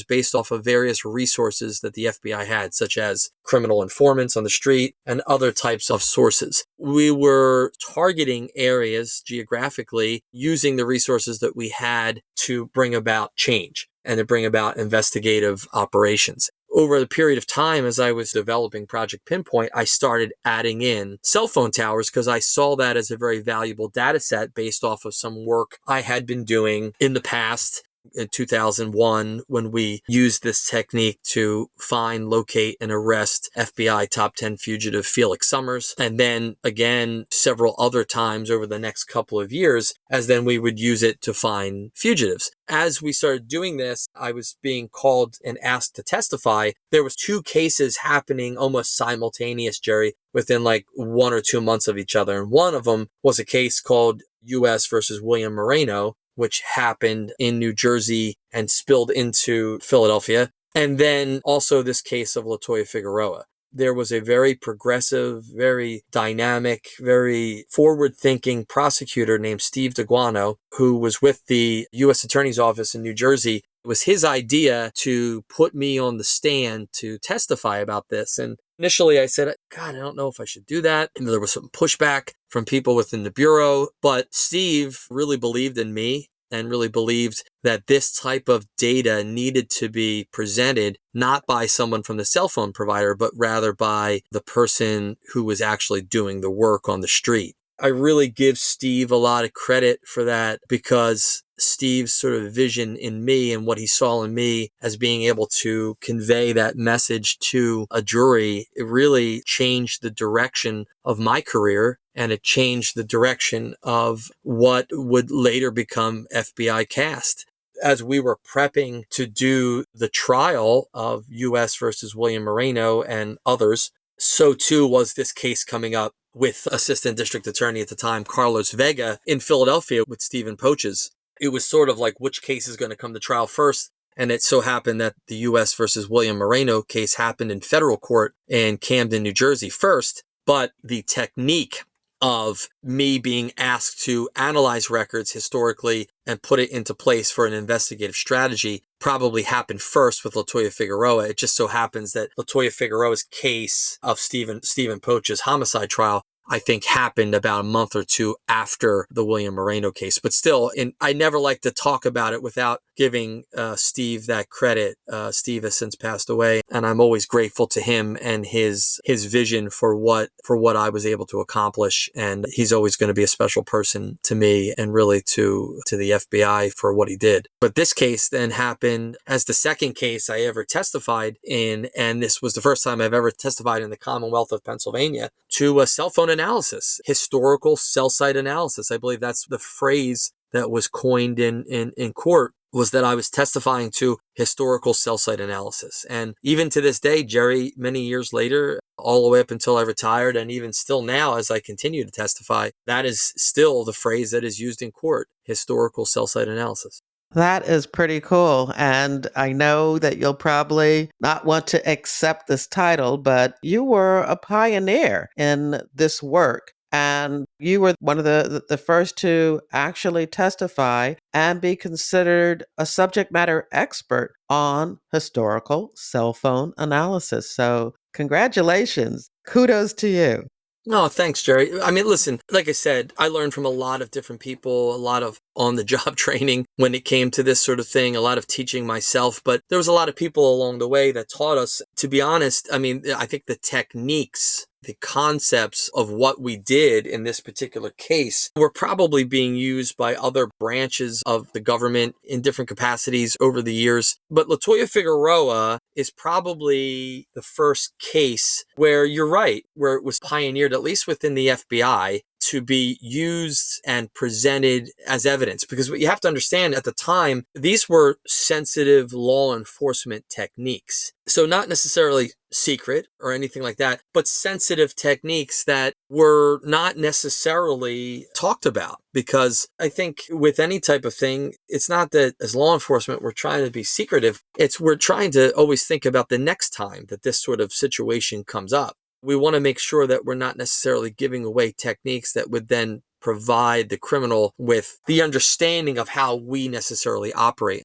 based off of various resources that the FBI had, such as criminal informants on the street and other types of sources. We were targeting areas geographically using the resources that we had to bring about change and to bring about investigative operations. Over the period of time, as I was developing Project Pinpoint, I started adding in cell phone towers because I saw that as a very valuable data set based off of some work I had been doing in the past. In 2001, when we used this technique to find, locate, and arrest FBI top 10 fugitive Felix Summers. And then again, several other times over the next couple of years, as then we would use it to find fugitives. As we started doing this, I was being called and asked to testify. There was 2 cases happening almost simultaneous, Jerry, within like 1 or 2 months of each other. And one of them was a case called U.S. versus William Moreno, which happened in New Jersey and spilled into Philadelphia. And then also this case of LaToyia Figueroa. There was a very progressive, very dynamic, very forward-thinking prosecutor named Steve DeGuano, who was with the U.S. Attorney's Office in New Jersey. It was his idea to put me on the stand to testify about this. And initially I said, God, I don't know if I should do that. And there was some pushback from people within the Bureau. But Steve really believed in me and really believed that this type of data needed to be presented not by someone from the cell phone provider, but rather by the person who was actually doing the work on the street. I really give Steve a lot of credit for that because Steve's sort of vision in me and what he saw in me as being able to convey that message to a jury, it really changed the direction of my career and it changed the direction of what would later become FBI Cast. As we were prepping to do the trial of U.S. versus William Moreno and others, so too was this case coming up with Assistant District Attorney at the time, Carlos Vega, in Philadelphia with Stephen Poches. It was sort of like which case is going to come to trial first. And it so happened that the U.S. versus William Moreno case happened in federal court in Camden, New Jersey first. But the technique of me being asked to analyze records historically and put it into place for an investigative strategy probably happened first with LaToyia Figueroa. It just so happens that LaToyia Figueroa's case of Stephen Poch's homicide trial, I think, happened about a month or 2 after the William Moreno case. But still, I never like to talk about it without giving Steve that credit. Steve has since passed away, and I'm always grateful to him and his vision for what I was able to accomplish. And he's always going to be a special person to me and really to the FBI for what he did. But this case then happened as the second case I ever testified in, and this was the first time I've ever testified in the Commonwealth of Pennsylvania to a cell phone analysis, historical cell site analysis. I believe that's the phrase that was coined in court, was that I was testifying to historical cell site analysis. And even to this day, Jerry, many years later, all the way up until I retired, and even still now as I continue to testify, that is still the phrase that is used in court, historical cell site analysis. That is pretty cool. And I know that you'll probably not want to accept this title, but you were a pioneer in this work. And you were one of the first to actually testify and be considered a subject matter expert on historical cell phone analysis. So, congratulations. Kudos to you. No, thanks, Jerry. I mean, listen, like I said, I learned from a lot of different people, a lot of on-the-job training when it came to this sort of thing, a lot of teaching myself, but there was a lot of people along the way that taught us. To be honest, I mean, I think the techniques, the concepts of what we did in this particular case were probably being used by other branches of the government in different capacities over the years. But LaToyia Figueroa is probably the first case where you're right, where it was pioneered, at least within the FBI, to be used and presented as evidence. Because what you have to understand at the time, these were sensitive law enforcement techniques. So not necessarily secret or anything like that, but sensitive techniques that were not necessarily talked about. Because I think with any type of thing, it's not that as law enforcement, we're trying to be secretive. It's we're trying to always think about the next time that this sort of situation comes up. We want to make sure that we're not necessarily giving away techniques that would then provide the criminal with the understanding of how we necessarily operate.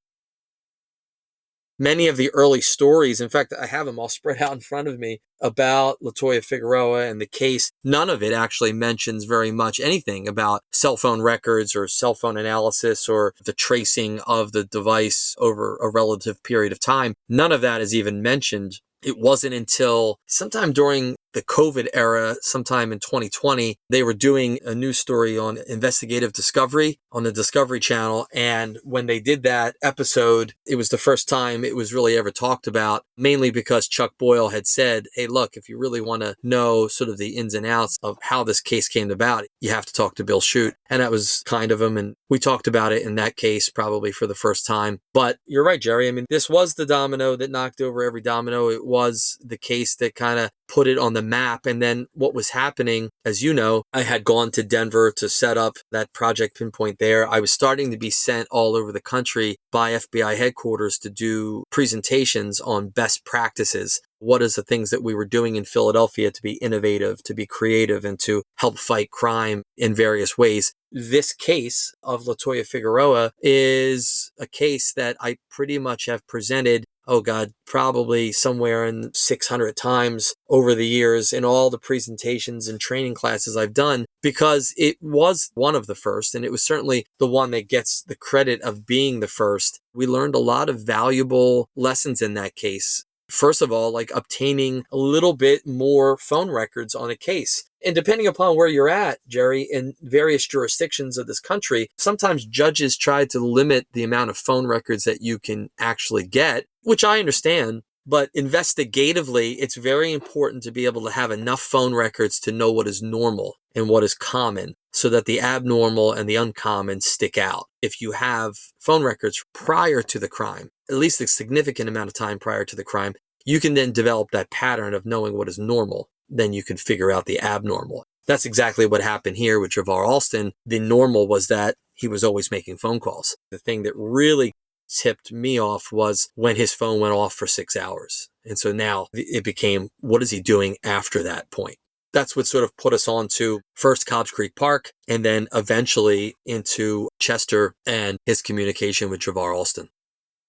Many of the early stories, in fact, I have them all spread out in front of me about LaToyia Figueroa and the case. None of it actually mentions very much anything about cell phone records or cell phone analysis or the tracing of the device over a relative period of time. None of that is even mentioned. It wasn't until sometime during the COVID era, sometime in 2020, they were doing a news story on investigative discovery on the Discovery Channel. And when they did that episode, it was the first time it was really ever talked about, mainly because Chuck Boyle had said, hey, look, if you really want to know sort of the ins and outs of how this case came about, you have to talk to Bill Shute. And that was kind of him. And we talked about it in that case probably for the first time. But you're right, Jerry. I mean, this was the domino that knocked over every domino. It was the case that kind of put it on the map. And then what was happening, as you know, I had gone to Denver to set up that Project Pinpoint there. I was starting to be sent all over the country by FBI headquarters to do presentations on best practices. What is the things that we were doing in Philadelphia to be innovative, to be creative, and to help fight crime in various ways. This case of LaToyia Figueroa is a case that I pretty much have presented, probably somewhere in 600 times over the years in all the presentations and training classes I've done, because it was one of the first, and it was certainly the one that gets the credit of being the first. We learned a lot of valuable lessons in that case. First of all, like obtaining a little bit more phone records on a case. And depending upon where you're at, Jerry, in various jurisdictions of this country, sometimes judges try to limit the amount of phone records that you can actually get, which I understand. But investigatively, it's very important to be able to have enough phone records to know what is normal and what is common, so that the abnormal and the uncommon stick out. If you have phone records prior to the crime, at least a significant amount of time prior to the crime, you can then develop that pattern of knowing what is normal. Then you can figure out the abnormal. That's exactly what happened here with Javar Alston. The normal was that he was always making phone calls. The thing that really tipped me off was when his phone went off for 6 hours. And so now it became, what is he doing after that point? That's what sort of put us on to first Cobbs Creek Park, and then eventually into Chester and his communication with Javar Alston.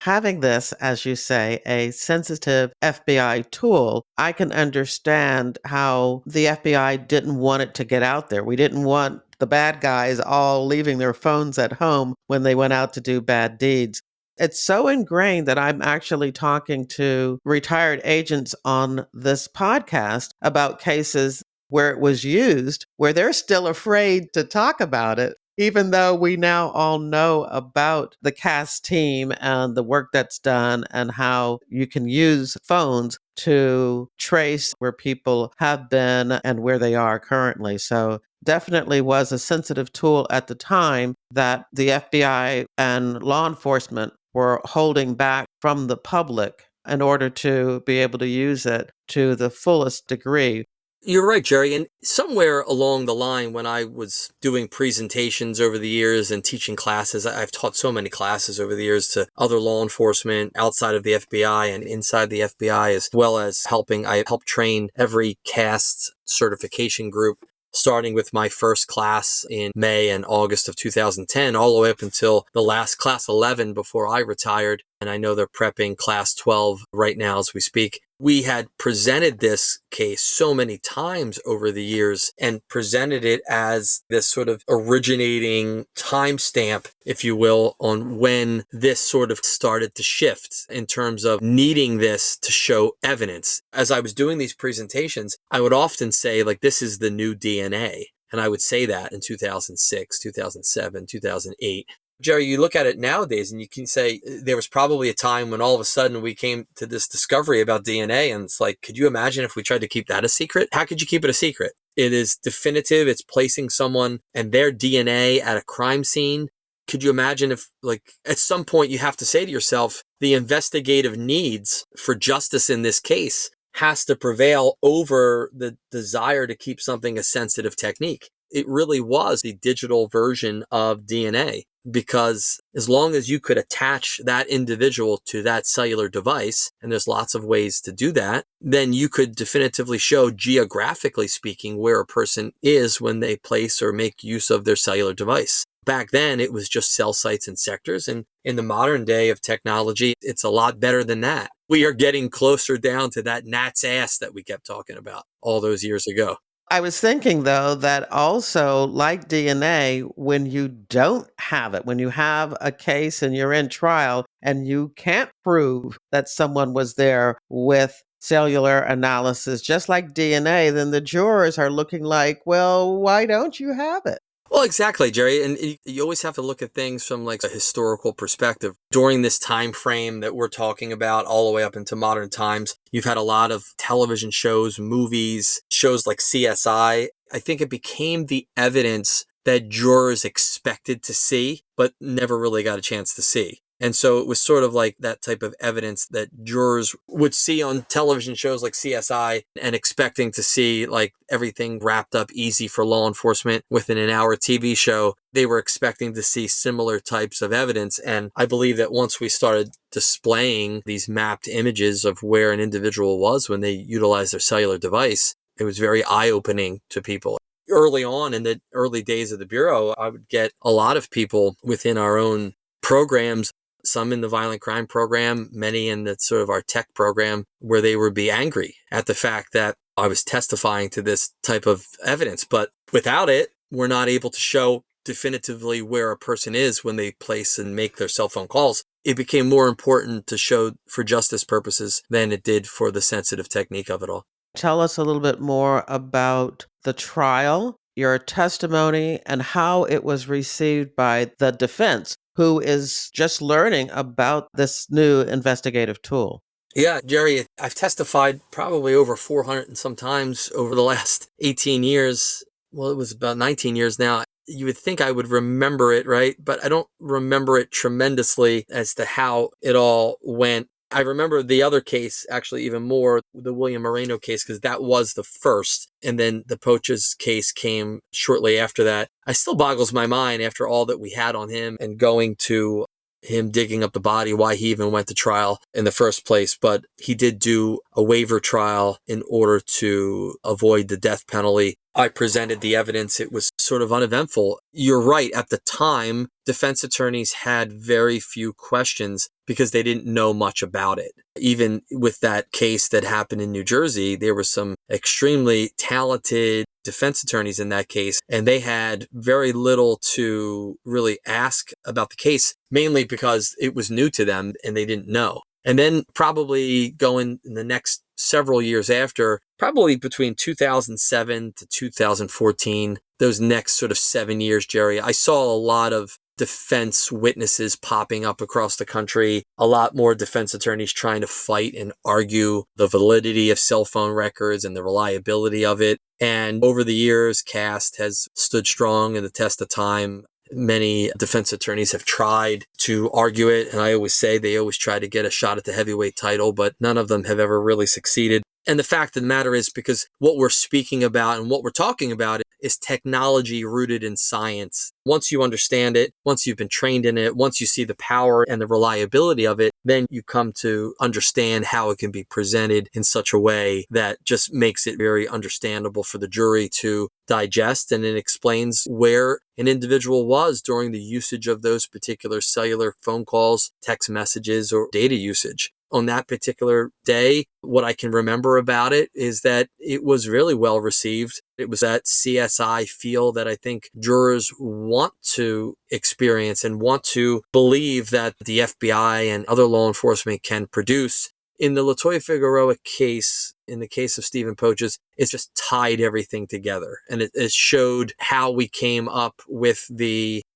Having this, as you say, a sensitive FBI tool, I can understand how the FBI didn't want it to get out there. We didn't want the bad guys all leaving their phones at home when they went out to do bad deeds. It's so ingrained that I'm actually talking to retired agents on this podcast about cases where it was used, where they're still afraid to talk about it, even though we now all know about the CAST team and the work that's done and how you can use phones to trace where people have been and where they are currently. So definitely was a sensitive tool at the time that the FBI and law enforcement were holding back from the public in order to be able to use it to the fullest degree. You're right, Jerry. And somewhere along the line, when I was doing presentations over the years and teaching classes, I've taught so many classes over the years to other law enforcement outside of the FBI and inside the FBI, as well as I helped train every CAST certification group, starting with my first class in May and August of 2010, all the way up until the last class 11 before I retired. And I know they're prepping class 12 right now as we speak. We had presented this case so many times over the years and presented it as this sort of originating timestamp, if you will, on when this sort of started to shift in terms of needing this to show evidence. As I was doing these presentations, I would often say, like, this is the new DNA. And I would say that in 2006, 2007, 2008. Jerry, you look at it nowadays and you can say there was probably a time when all of a sudden we came to this discovery about DNA, and it's like, could you imagine if we tried to keep that a secret? How could you keep it a secret? It is definitive. It's placing someone and their DNA at a crime scene. Could you imagine if, like, at some point you have to say to yourself, the investigative needs for justice in this case has to prevail over the desire to keep something a sensitive technique. It really was the digital version of DNA, because as long as you could attach that individual to that cellular device, and there's lots of ways to do that, then you could definitively show, geographically speaking, where a person is when they place or make use of their cellular device. Back then, it was just cell sites and sectors. And in the modern day of technology, it's a lot better than that. We are getting closer down to that gnat's ass that we kept talking about all those years ago. I was thinking, though, that also, like DNA, when you don't have it, when you have a case and you're in trial and you can't prove that someone was there with cellular analysis, just like DNA, then the jurors are looking like, well, why don't you have it? Well, exactly, Jerry. And you always have to look at things from like a historical perspective. During this time frame that we're talking about, all the way up into modern times, you've had a lot of television shows, movies, shows like CSI. I think it became the evidence that jurors expected to see, but never really got a chance to see. And so it was sort of like that type of evidence that jurors would see on television shows like CSI, and expecting to see like everything wrapped up easy for law enforcement within an hour TV show. They were expecting to see similar types of evidence. And I believe that once we started displaying these mapped images of where an individual was when they utilized their cellular device, it was very eye-opening to people. Early on in the early days of the Bureau, I would get a lot of people within our own programs, some in the violent crime program, many in the sort of our tech program, where they would be angry at the fact that I was testifying to this type of evidence. But without it, we're not able to show definitively where a person is when they place and make their cell phone calls. It became more important to show for justice purposes than it did for the sensitive technique of it all. Tell us a little bit more about the trial, your testimony, and how it was received by the defense, who is just learning about this new investigative tool. Yeah, Jerry, I've testified probably over 400 and some times over the last 18 years. Well, it was about 19 years now. You would think I would remember it, right? But I don't remember it tremendously as to how it all went. I remember the other case actually even more, the William Moreno case, because that was the first. And then the Poch's case came shortly after that. I still boggles my mind after all that we had on him and going to him digging up the body, why he even went to trial in the first place. But he did do a waiver trial in order to avoid the death penalty. I presented the evidence. It was sort of uneventful. You're right. At the time, defense attorneys had very few questions because they didn't know much about it. Even with that case that happened in New Jersey, there were some extremely talented defense attorneys in that case, and they had very little to really ask about the case, mainly because it was new to them and they didn't know. And then probably going in the next several years after, probably between 2007 to 2014, those next sort of 7 years, Jerry, I saw a lot of defense witnesses popping up across the country, a lot more defense attorneys trying to fight and argue the validity of cell phone records and the reliability of it. And over the years, CAST has stood strong in the test of time. Many defense attorneys have tried to argue it, and I always say they always try to get a shot at the heavyweight title, but none of them have ever really succeeded. And the fact of the matter is, because what we're speaking about and what we're talking about is technology rooted in science. Once you understand it, once you've been trained in it, once you see the power and the reliability of it, then you come to understand how it can be presented in such a way that just makes it very understandable for the jury to digest, and it explains where an individual was during the usage of those particular cellular phone calls, text messages, or data usage. On that particular day, what I can remember about it is that it was really well received. It was that CSI feel that I think jurors want to experience and want to believe that the FBI and other law enforcement can produce. In the LaToyia Figueroa case, in the case of Stephen Poaches, it just tied everything together. And it showed how we came up with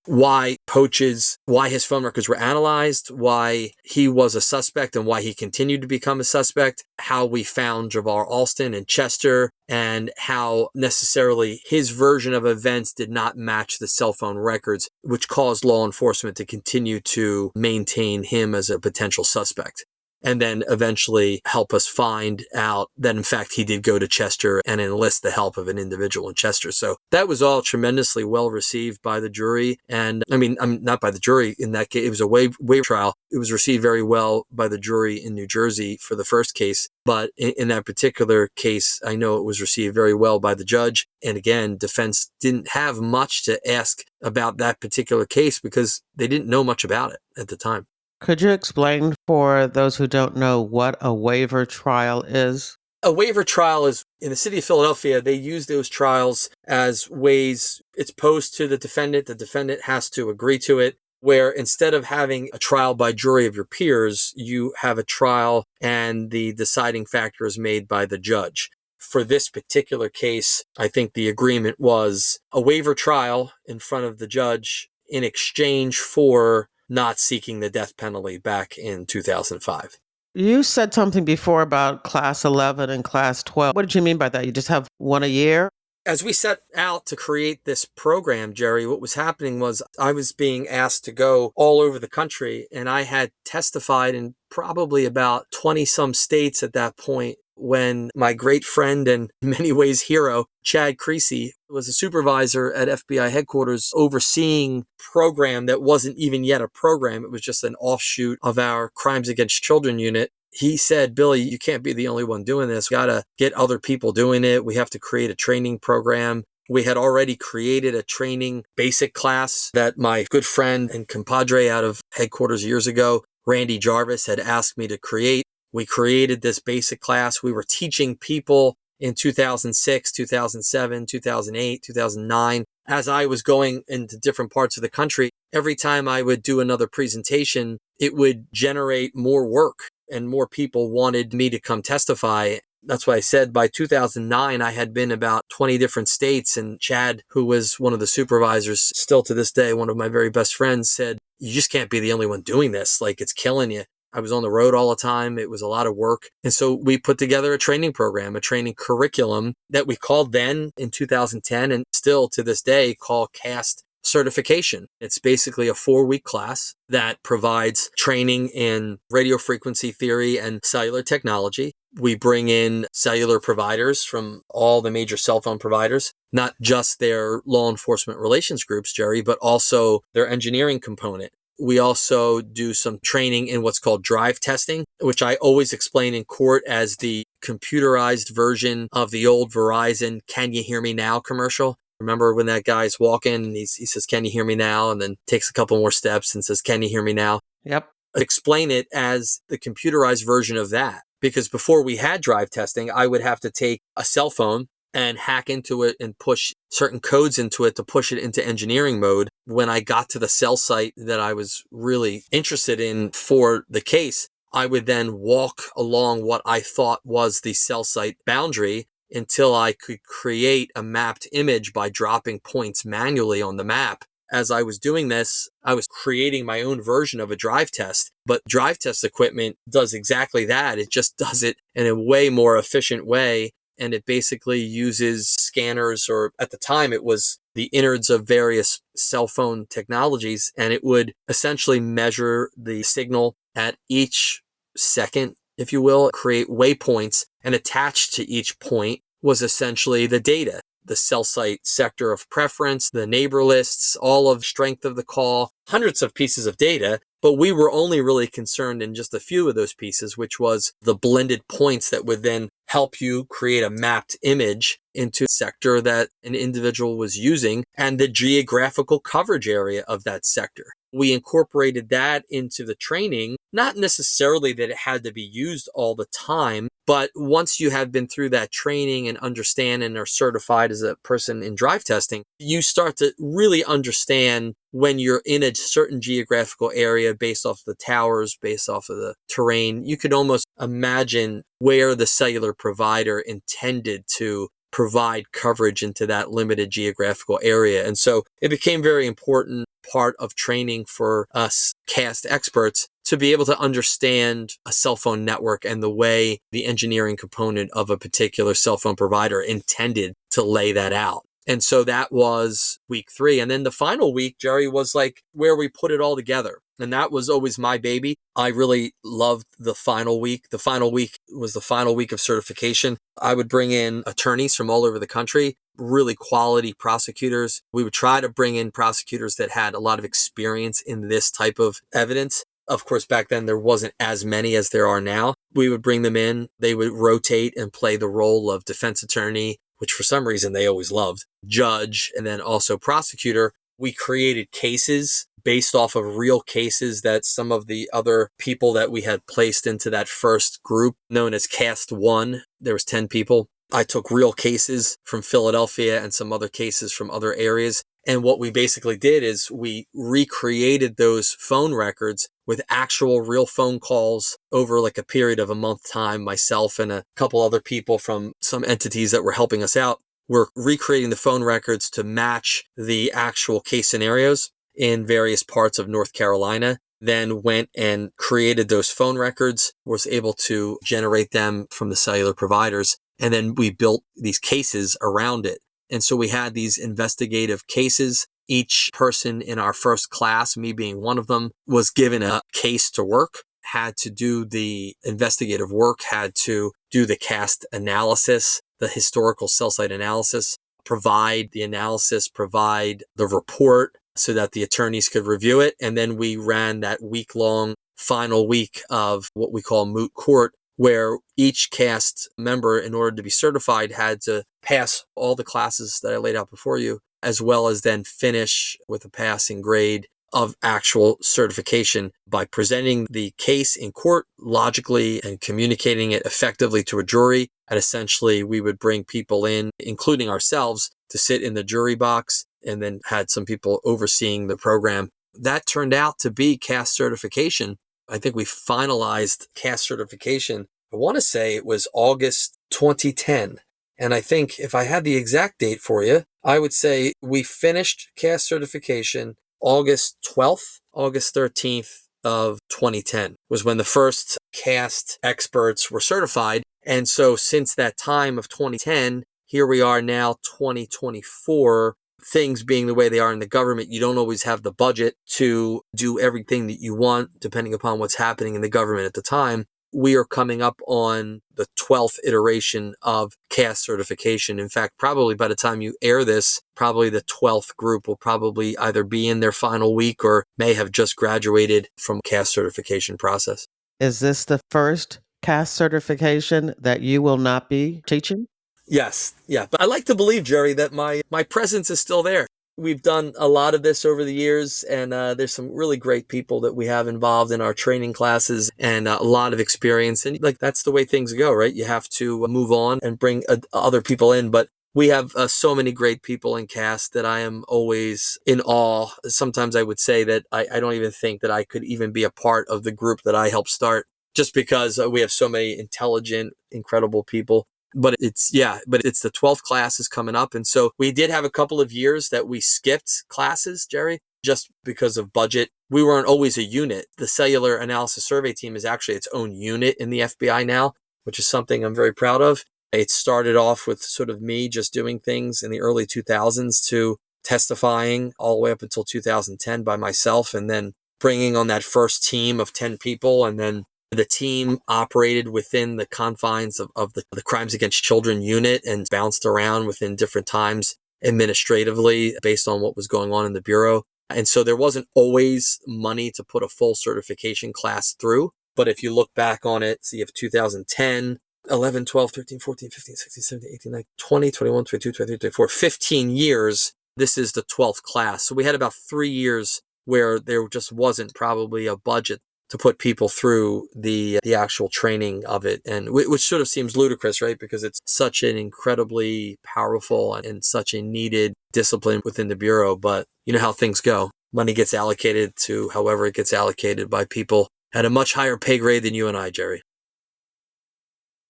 why his phone records were analyzed, why he was a suspect and why he continued to become a suspect, how we found Javar Alston and Chester, and how necessarily his version of events did not match the cell phone records, which caused law enforcement to continue to maintain him as a potential suspect. And then eventually help us find out that, in fact, he did go to Chester and enlist the help of an individual in Chester. So that was all tremendously well received by the jury. And I mean, not by the jury in that case. It was a waiver trial. It was received very well by the jury in New Jersey for the first case. But in that particular case, I know it was received very well by the judge. And again, defense didn't have much to ask about that particular case because they didn't know much about it at the time. Could you explain for those who don't know what a waiver trial is? A waiver trial is, in the city of Philadelphia, they use those trials as ways it's posed to the defendant has to agree to it, where instead of having a trial by jury of your peers, you have a trial and the deciding factor is made by the judge. For this particular case, I think the agreement was a waiver trial in front of the judge in exchange for not seeking the death penalty back in 2005. You said something before about class 11 and class 12. What did you mean by that? You just have one a year? As we set out to create this program, Jerry, what was happening was I was being asked to go all over the country, and I had testified in probably about 20 some states at that point when my great friend and in many ways hero, Chad Creasy, was a supervisor at FBI headquarters overseeing a program that wasn't even yet a program. It was just an offshoot of our Crimes Against Children unit. He said, Billy, you can't be the only one doing this. We got to get other people doing it. We have to create a training program. We had already created a training basic class that my good friend and compadre out of headquarters years ago, Randy Jarvis, had asked me to create. We created this basic class. We were teaching people in 2006, 2007, 2008, 2009. As I was going into different parts of the country, every time I would do another presentation, it would generate more work and more people wanted me to come testify. That's why I said by 2009, I had been about 20 different states. And Chad, who was one of the supervisors, still to this day, one of my very best friends, said, you just can't be the only one doing this. Like, it's killing you. I was on the road all the time. It was a lot of work. And so we put together a training program, a training curriculum that we called then in 2010 and still to this day call CAST certification. It's basically a 4-week class that provides training in radio frequency theory and cellular technology. We bring in cellular providers from all the major cell phone providers, not just their law enforcement relations groups, Jerry, but also their engineering component. We also do some training in what's called drive testing, which I always explain in court as the computerized version of the old Verizon "Can You Hear Me Now" commercial. Remember when that guy's walking and he says, "Can you hear me now?" And then takes a couple more steps and says, "Can you hear me now?" Yep. Explain it as the computerized version of that. Because before we had drive testing, I would have to take a cell phone and hack into it and push certain codes into it to push it into engineering mode. When I got to the cell site that I was really interested in for the case, I would then walk along what I thought was the cell site boundary until I could create a mapped image by dropping points manually on the map. As I was doing this, I was creating my own version of a drive test, but drive test equipment does exactly that. It just does it in a way more efficient way. And it basically uses scanners, or at the time it was the innards of various cell phone technologies, and it would essentially measure the signal at each second, if you will, create waypoints, and attached to each point was essentially the data, the cell site sector of preference, the neighbor lists, all of strength of the call, hundreds of pieces of data. But we were only really concerned in just a few of those pieces, which was the blended points that would then help you create a mapped image into a sector that an individual was using and the geographical coverage area of that sector. we incorporated that into the training, not necessarily that it had to be used all the time, but once you have been through that training and understand and are certified as a person in drive testing, you start to really understand when you're in a certain geographical area based off the towers, based off of the terrain. You could almost imagine where the cellular provider intended to provide coverage into that limited geographical area. And so it became very important part of training for us CAST experts to be able to understand a cell phone network and the way the engineering component of a particular cell phone provider intended to lay that out. And so that was week 3. And then the final week, Jerry, was like where we put it all together. And that was always my baby. I really loved the final week. The final week was the final week of certification. I would bring in attorneys from all over the country, really quality prosecutors. We would try to bring in prosecutors that had a lot of experience in this type of evidence. Of course, back then there wasn't as many as there are now. We would bring them in. They would rotate and play the role of defense attorney, which for some reason they always loved, judge, and then also prosecutor. We created cases based off of real cases that some of the other people that we had placed into that first group, known as Cast 1, there was 10 people. I took real cases from Philadelphia and some other cases from other areas. And what we basically did is we recreated those phone records with actual real phone calls over like a period of a month time. Myself and a couple other people from some entities that were helping us out were recreating the phone records to match the actual case scenarios in various parts of North Carolina. Then went and created those phone records, was able to generate them from the cellular providers. And then we built these cases around it. And so we had these investigative cases. Each person in our first class, me being one of them, was given a case to work, had to do the investigative work, had to do the CAST analysis, the historical cell site analysis, provide the analysis, provide the report so that the attorneys could review it. And then we ran that week-long final week of what we call moot court, where each CAST member, in order to be certified, had to pass all the classes that I laid out before you, as well as then finish with a passing grade of actual certification by presenting the case in court logically and communicating it effectively to a jury. And essentially, we would bring people in, including ourselves, to sit in the jury box, and then had some people overseeing the program. That turned out to be CAST certification. I think we finalized CAST certification. I want to say it was August 2010. And I think if I had the exact date for you, I would say we finished CAST certification August 12th, August 13th of 2010 was when the first CAST experts were certified. And so since that time of 2010, here we are now 2024. Things being the way they are in the government, you don't always have the budget to do everything that you want, depending upon what's happening in the government at the time. We are coming up on the 12th iteration of CAST certification. In fact, probably by the time you air this, probably the 12th group will probably either be in their final week or may have just graduated from CAST certification process. Is this the first CAST certification that you will not be teaching? Yes. Yeah. But I like to believe, Jerry, that my presence is still there. We've done a lot of this over the years, and there's some really great people that we have involved in our training classes and a lot of experience. And like, that's the way things go, right? You have to move on and bring other people in. But we have so many great people in CAST that I am always in awe. Sometimes I would say that I don't even think that I could even be a part of the group that I helped start, just because we have so many intelligent, incredible people. But it's the 12th class is coming up. And so we did have a couple of years that we skipped classes, Jerry, just because of budget. We weren't always a unit. The Cellular Analysis Survey Team is actually its own unit in the FBI now, which is something I'm very proud of. It started off with sort of me just doing things in the early 2000s to testifying all the way up until 2010 by myself, and then bringing on that first team of 10 people, and then the team operated within the confines of the Crimes Against Children unit and bounced around within different times administratively based on what was going on in the Bureau. And so there wasn't always money to put a full certification class through. But if you look back on it, so you have 2010, 11, 12, 13, 14, 15, 16, 17, 18, 19, 20, 21, 22, 23, 24, 15 years. This is the 12th class. So we had about 3 years where there just wasn't probably a budget to put people through the actual training of it, and which sort of seems ludicrous, right? Because it's such an incredibly powerful and such a needed discipline within the Bureau. But you know how things go. Money gets allocated to however it gets allocated by people at a much higher pay grade than you and I, Jerry.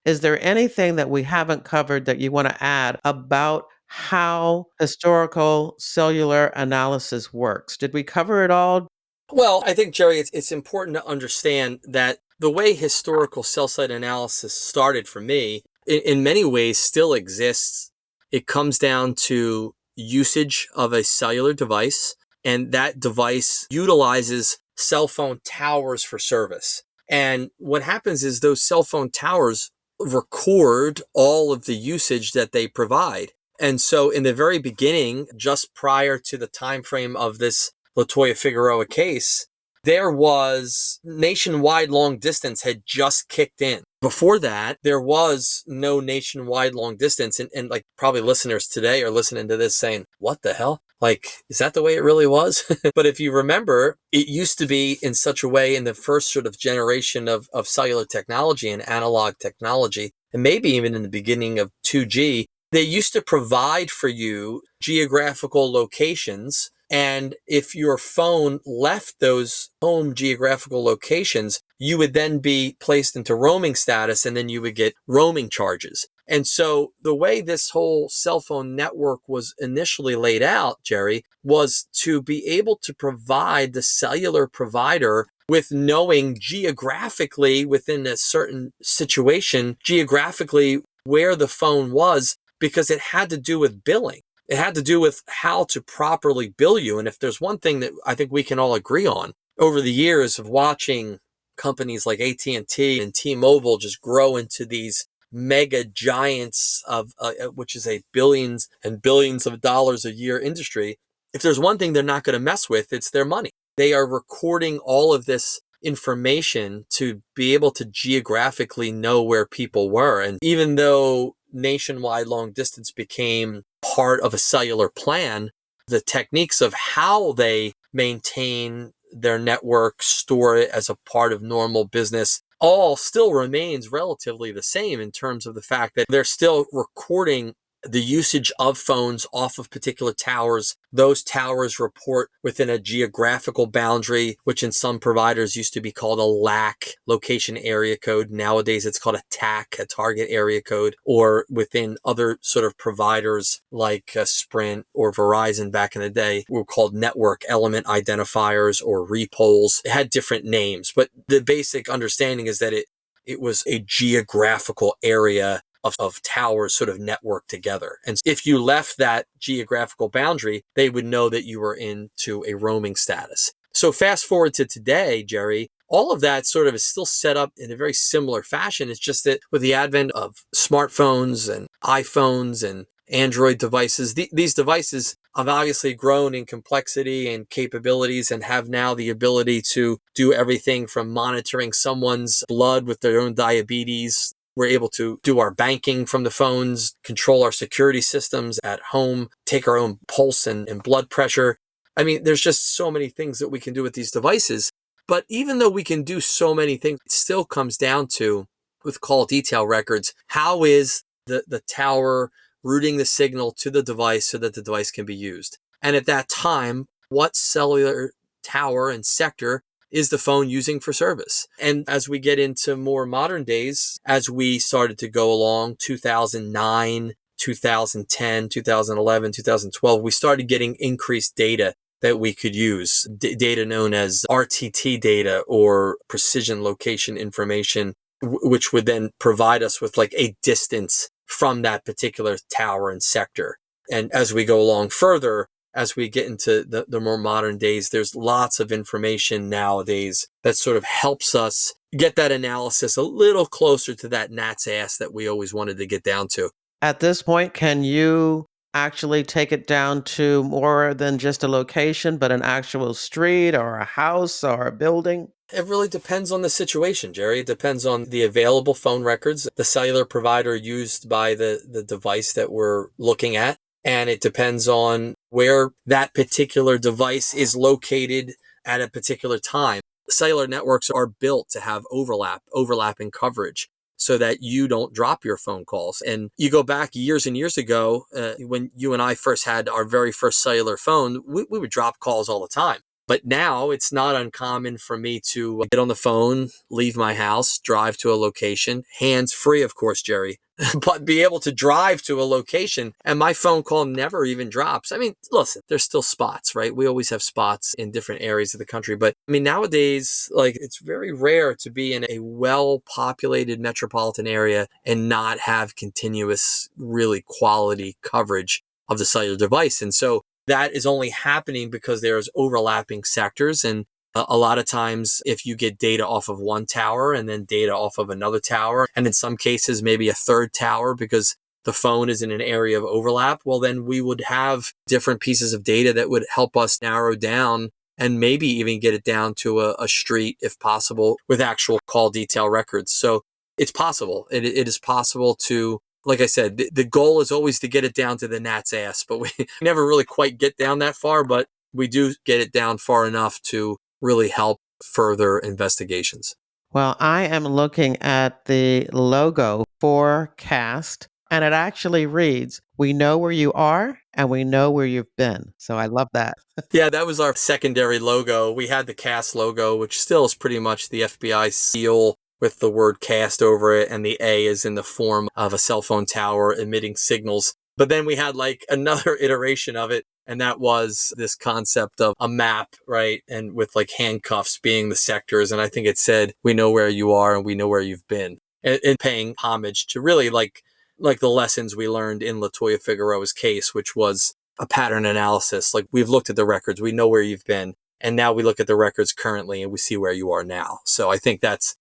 Is there anything that we haven't covered that you want to add about how historical cellular analysis works? Did we cover it all? Well, I think, Jerry, it's important to understand that the way historical cell site analysis started for me, in many ways, still exists. It comes down to usage of a cellular device, and that device utilizes cell phone towers for service. And what happens is those cell phone towers record all of the usage that they provide. And so in the very beginning, just prior to the time frame of this LaToyia Figueroa case, there was nationwide long distance had just kicked in. Before that, there was no nationwide long distance. And like probably listeners today are listening to this saying, what the hell? Like, is that the way it really was? But if you remember, it used to be in such a way in the first sort of generation of cellular technology and analog technology, and maybe even in the beginning of 2G, they used to provide for you geographical locations. And if your phone left those home geographical locations, you would then be placed into roaming status, and then you would get roaming charges. And so the way this whole cell phone network was initially laid out, Jerry, was to be able to provide the cellular provider with knowing geographically within a certain situation, geographically where the phone was, because it had to do with billing. It had to do with how to properly bill you. And if there's one thing that I think we can all agree on over the years of watching companies like AT&T and T-Mobile just grow into these mega giants of which is a billions and billions of dollars a year industry, if there's one thing they're not going to mess with, it's their money. They are recording all of this information to be able to geographically know where people were. And even though nationwide long distance became part of a cellular plan, the techniques of how they maintain their network, store it as a part of normal business, all still remains relatively the same in terms of the fact that they're still recording the usage of phones off of particular towers. Those towers report within a geographical boundary, which in some providers used to be called a LAC, location area code. Nowadays, it's called a TAC, a target area code, or within other sort of providers like Sprint or Verizon back in the day, were called network element identifiers or repoles. It had different names, but the basic understanding is that it was a geographical area of towers sort of networked together. And if you left that geographical boundary, they would know that you were into a roaming status. So fast forward to today, Jerry, all of that sort of is still set up in a very similar fashion. It's just that with the advent of smartphones and iPhones and Android devices, these devices have obviously grown in complexity and capabilities and have now the ability to do everything from monitoring someone's blood with their own diabetes. We're able to do our banking from the phones, control our security systems at home, take our own pulse and blood pressure. I mean, there's just so many things that we can do with these devices. But even though we can do so many things, it still comes down to, with call detail records, how is the tower routing the signal to the device so that the device can be used? And at that time, what cellular tower and sector is the phone using for service? And as we get into more modern days, as we started to go along, 2009, 2010, 2011, 2012, we started getting increased data that we could use, data known as RTT data or precision location information, which would then provide us with like a distance from that particular tower and sector. And as we go along further, as we get into the more modern days, there's lots of information nowadays that sort of helps us get that analysis a little closer to that gnat's ass that we always wanted to get down to. At this point, can you actually take it down to more than just a location, but an actual street or a house or a building? It really depends on the situation, Jerry. It depends on the available phone records, the cellular provider used by the device that we're looking at. And it depends on where that particular device is located at a particular time. Cellular networks are built to have overlapping coverage, so that you don't drop your phone calls. And you go back years and years ago, when you and I first had our very first cellular phone, we would drop calls all the time. But now it's not uncommon for me to get on the phone, leave my house, drive to a location, hands free, of course, Jerry, but be able to drive to a location and my phone call never even drops. I mean, listen, there's still spots, right? We always have spots in different areas of the country. But I mean, nowadays, like, it's very rare to be in a well-populated metropolitan area and not have continuous, really quality coverage of the cellular device. And so that is only happening because there's overlapping sectors. And a lot of times, if you get data off of one tower and then data off of another tower, and in some cases, maybe a third tower because the phone is in an area of overlap, well, then we would have different pieces of data that would help us narrow down and maybe even get it down to a street, if possible, with actual call detail records. So it's possible. It is possible to, like I said, the goal is always to get it down to the gnat's ass, but we never really quite get down that far, but we do get it down far enough to really help further investigations. Well, I am looking at the logo for CAST, and it actually reads, "We know where you are and we know where you've been." So I love that. Yeah, that was our secondary logo. We had the CAST logo, which still is pretty much the FBI seal with the word CAST over it, and the A is in the form of a cell phone tower emitting signals. But then we had like another iteration of it, and that was this concept of a map, right? And with like handcuffs being the sectors. And I think it said, "We know where you are and we know where you've been." And paying homage to really like the lessons we learned in LaToyia Figueroa's case, which was a pattern analysis. Like, we've looked at the records, we know where you've been, and now we look at the records currently and we see where you are now. So I think that's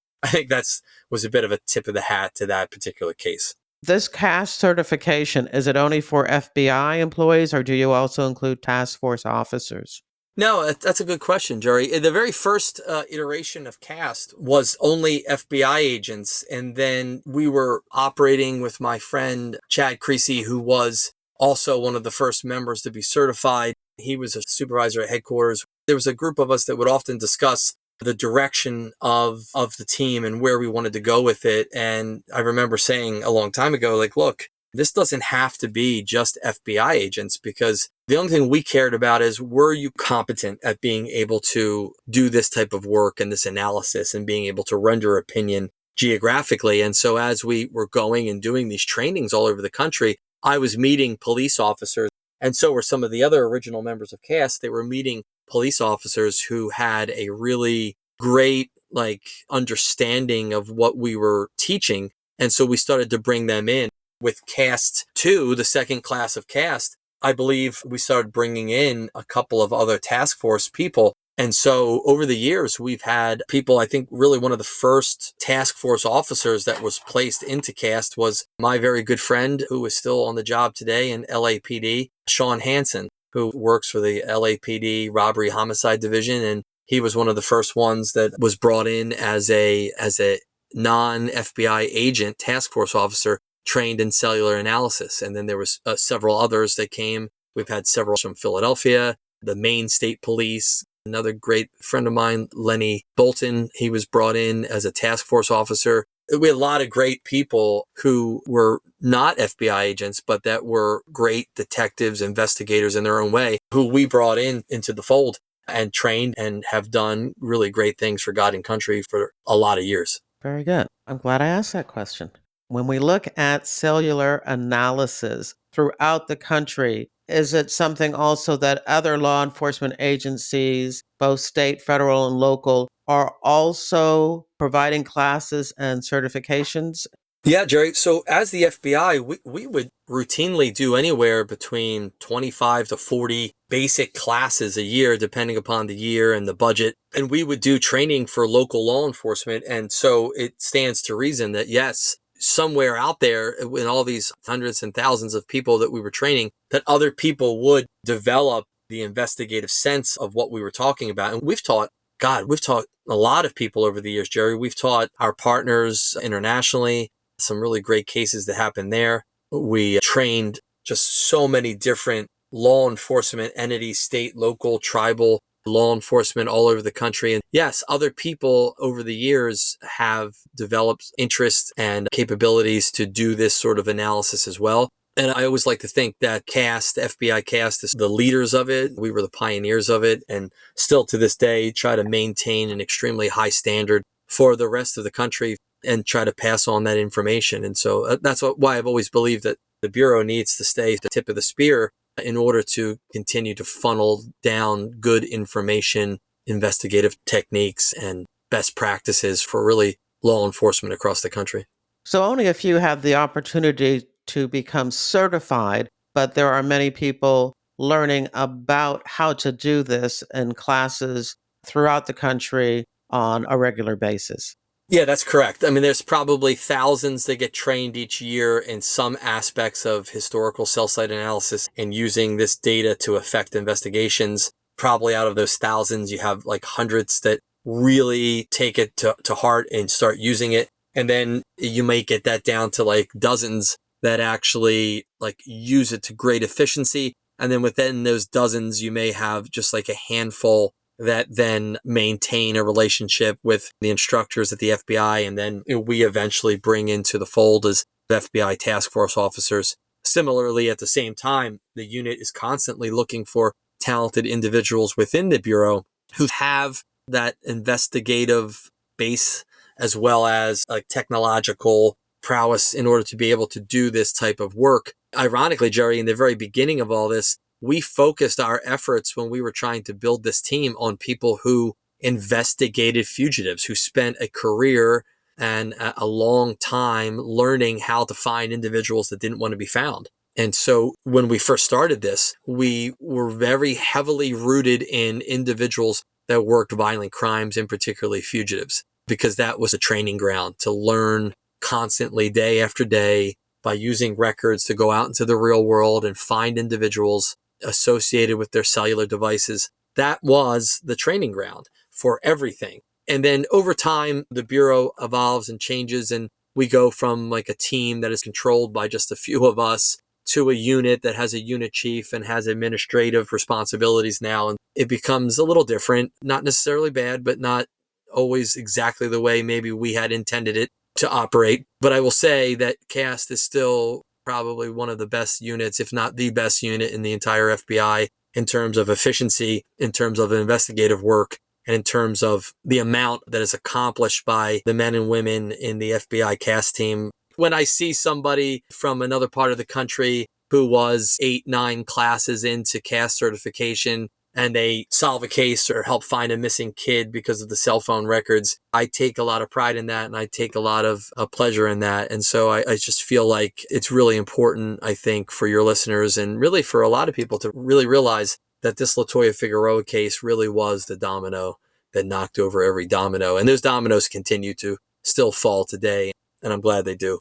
was a bit of a tip of the hat to that particular case. This CAST certification, is it only for FBI employees or do you also include task force officers? No, that's a good question, Jerry. The very first iteration of CAST was only FBI agents. And then we were operating with my friend Chad Creasy, who was also one of the first members to be certified. He was a supervisor at headquarters. There was a group of us that would often discuss the direction of the team and where we wanted to go with it. And I remember saying a long time ago, like, look, this doesn't have to be just FBI agents, because the only thing we cared about is, were you competent at being able to do this type of work and this analysis and being able to render opinion geographically? And so as we were going and doing these trainings all over the country, I was meeting police officers. And so were some of the other original members of CAST. They were meeting police officers who had a really great, like, understanding of what we were teaching. And so we started to bring them in. With CAST 2, the second class of CAST, I believe we started bringing in a couple of other task force people. And so over the years, we've had people. I think really one of the first task force officers that was placed into CAST was my very good friend, who is still on the job today in LAPD, Sean Hansen, who works for the LAPD Robbery Homicide Division. And he was one of the first ones that was brought in as a non-FBI agent task force officer trained in cellular analysis. And then there was several others that came. We've had several from Philadelphia, the Maine State Police. Another great friend of mine, Lenny Bolton, he was brought in as a task force officer. We had a lot of great people who were not FBI agents, but that were great detectives, investigators in their own way, who we brought in into the fold and trained and have done really great things for God and country for a lot of years. Very good. I'm glad I asked that question. When we look at cellular analysis throughout the country, is it something also that other law enforcement agencies, both state, federal, and local, are also providing classes and certifications? Yeah, Jerry. So as the FBI, we would routinely do anywhere between 25 to 40 basic classes a year, depending upon the year and the budget. And we would do training for local law enforcement. And so it stands to reason that, yes, somewhere out there in all these hundreds and thousands of people that we were training, that other people would develop the investigative sense of what we were talking about. And we've taught a lot of people over the years, Jerry. We've taught our partners internationally. Some really great cases that happened there. We trained just so many different law enforcement entities, state, local, tribal, law enforcement all over the country. And yes, other people over the years have developed interest and capabilities to do this sort of analysis as well. And I always like to think that CAST, FBI CAST, is the leaders of it. We were the pioneers of it, and still to this day try to maintain an extremely high standard for the rest of the country and try to pass on that information. And so that's why I've always believed that the Bureau needs to stay at the tip of the spear in order to continue to funnel down good information, investigative techniques, and best practices for really law enforcement across the country. So only a few have the opportunity to become certified, but there are many people learning about how to do this in classes throughout the country on a regular basis. Yeah, that's correct. I mean, there's probably thousands that get trained each year in some aspects of historical cell site analysis and using this data to affect investigations. Probably out of those thousands, you have like hundreds that really take it to heart and start using it. And then you may get that down to like dozens that actually like use it to great efficiency. And then within those dozens, you may have just like a handful that then maintain a relationship with the instructors at the FBI. And then we eventually bring into the fold as FBI task force officers. Similarly, at the same time, the unit is constantly looking for talented individuals within the Bureau who have that investigative base as well as a technological prowess in order to be able to do this type of work. Ironically, Jerry, in the very beginning of all this, we focused our efforts when we were trying to build this team on people who investigated fugitives, who spent a career and a long time learning how to find individuals that didn't want to be found. And so when we first started this, we were very heavily rooted in individuals that worked violent crimes, and particularly fugitives, because that was a training ground to learn constantly day after day by using records to go out into the real world and find individuals associated with their cellular devices. That was the training ground for everything. And then over time, the Bureau evolves and changes, and we go from like a team that is controlled by just a few of us to a unit that has a unit chief and has administrative responsibilities now. And it becomes a little different, not necessarily bad, but not always exactly the way maybe we had intended it to operate. But I will say that CAST is still probably one of the best units, if not the best unit in the entire FBI in terms of efficiency, in terms of investigative work, and in terms of the amount that is accomplished by the men and women in the FBI CAST team. When I see somebody from another part of the country who was 8, 9 classes into CAST certification and they solve a case or help find a missing kid because of the cell phone records, I take a lot of pride in that and I take a lot of pleasure in that. And so I just feel like it's really important, I think, for your listeners and really for a lot of people to really realize that this LaToyia Figueroa case really was the domino that knocked over every domino. And those dominoes continue to still fall today. And I'm glad they do.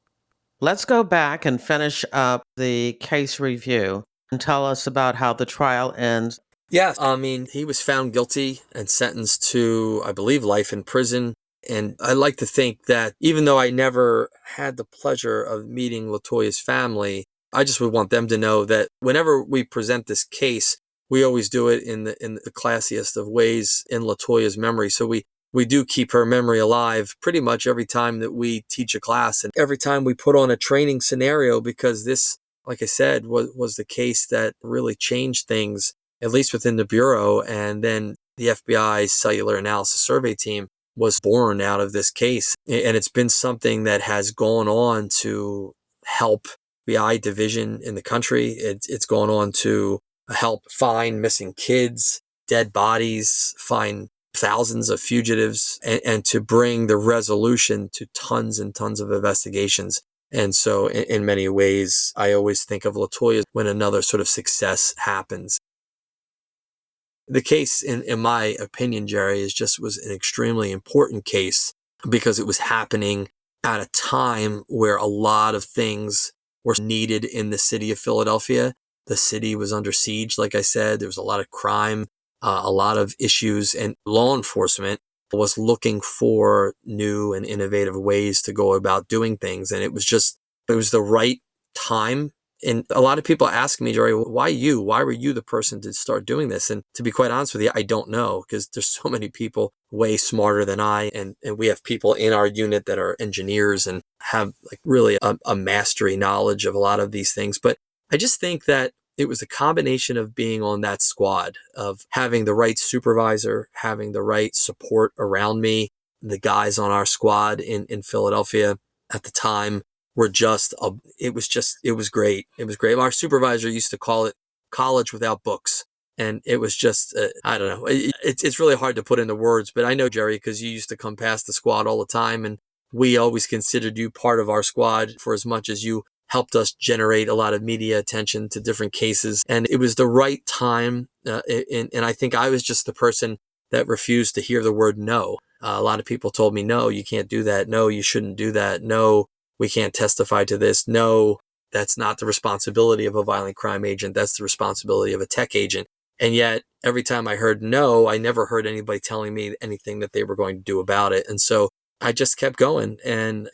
Let's go back and finish up the case review and tell us about how the trial ends. Yeah, I mean, he was found guilty and sentenced to, I believe, life in prison. And I like to think that even though I never had the pleasure of meeting LaToyia's family, I just would want them to know that whenever we present this case, we always do it in the classiest of ways in LaToyia's memory. So we do keep her memory alive pretty much every time that we teach a class and every time we put on a training scenario, because this, like I said, was the case that really changed things, at least within the Bureau. And then the FBI's Cellular Analysis Survey team was born out of this case. And it's been something that has gone on to help FBI division in the country. It's gone on to help find missing kids, dead bodies, find thousands of fugitives, and to bring the resolution to tons and tons of investigations. And so in many ways, I always think of LaToyia when another sort of success happens. The case, in my opinion, Jerry, was an extremely important case because it was happening at a time where a lot of things were needed in the city of Philadelphia. The city was under siege, like I said. There was a lot of crime, a lot of issues, and law enforcement was looking for new and innovative ways to go about doing things. And it was the right time And a lot of people ask me, Jerry, why you? Why were you the person to start doing this? And to be quite honest with you, I don't know, because there's so many people way smarter than I. And we have people in our unit that are engineers and have like really a mastery knowledge of a lot of these things. But I just think that it was a combination of being on that squad, of having the right supervisor, having the right support around me. The guys on our squad in Philadelphia at the time were it was great. It was great. Our supervisor used to call it college without books. And it was just, I don't know. It's really hard to put into words, but I know, Jerry, because you used to come past the squad all the time. And we always considered you part of our squad for as much as you helped us generate a lot of media attention to different cases. And it was the right time. And I think I was just the person that refused to hear the word no. A lot of people told me, no, you can't do that. No, you shouldn't do that. No, we can't testify to this. No, that's not the responsibility of a violent crime agent. That's the responsibility of a tech agent. And yet, every time I heard no, I never heard anybody telling me anything that they were going to do about it. And so I just kept going. And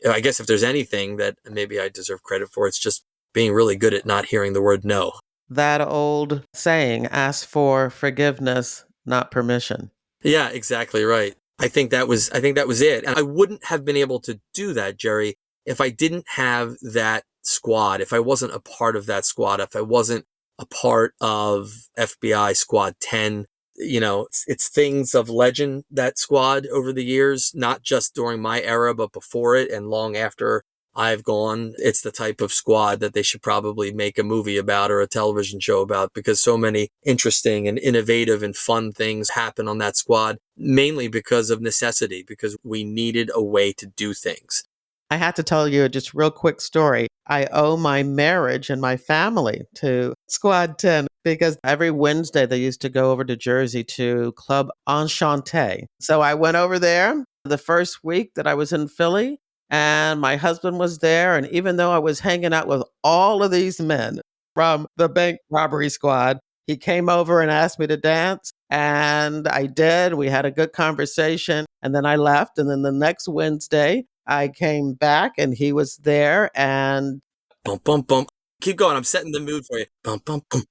I guess if there's anything that maybe I deserve credit for, it's just being really good at not hearing the word no. That old saying, ask for forgiveness, not permission. Yeah, exactly right. I think that was it. And I wouldn't have been able to do that, Jerry, if I didn't have that squad, if I wasn't a part of that squad, if I wasn't a part of FBI Squad 10. It's things of legend, that squad, over the years, not just during my era, but before it and long after I've gone. It's the type of squad that they should probably make a movie about or a television show about, because so many interesting and innovative and fun things happen on that squad, mainly because of necessity, because we needed a way to do things. I had to tell you a just real quick story. I owe my marriage and my family to Squad 10 because every Wednesday they used to go over to Jersey to Club Enchanté. So I went over there the first week that I was in Philly, and my husband was there. And even though I was hanging out with all of these men from the bank robbery squad, he came over and asked me to dance. And I did. We had a good conversation. And then I left. And then the next Wednesday, I came back and he was there. And Bum, bum, bum. Keep going. I'm setting the mood for you. Bum, bum, bum.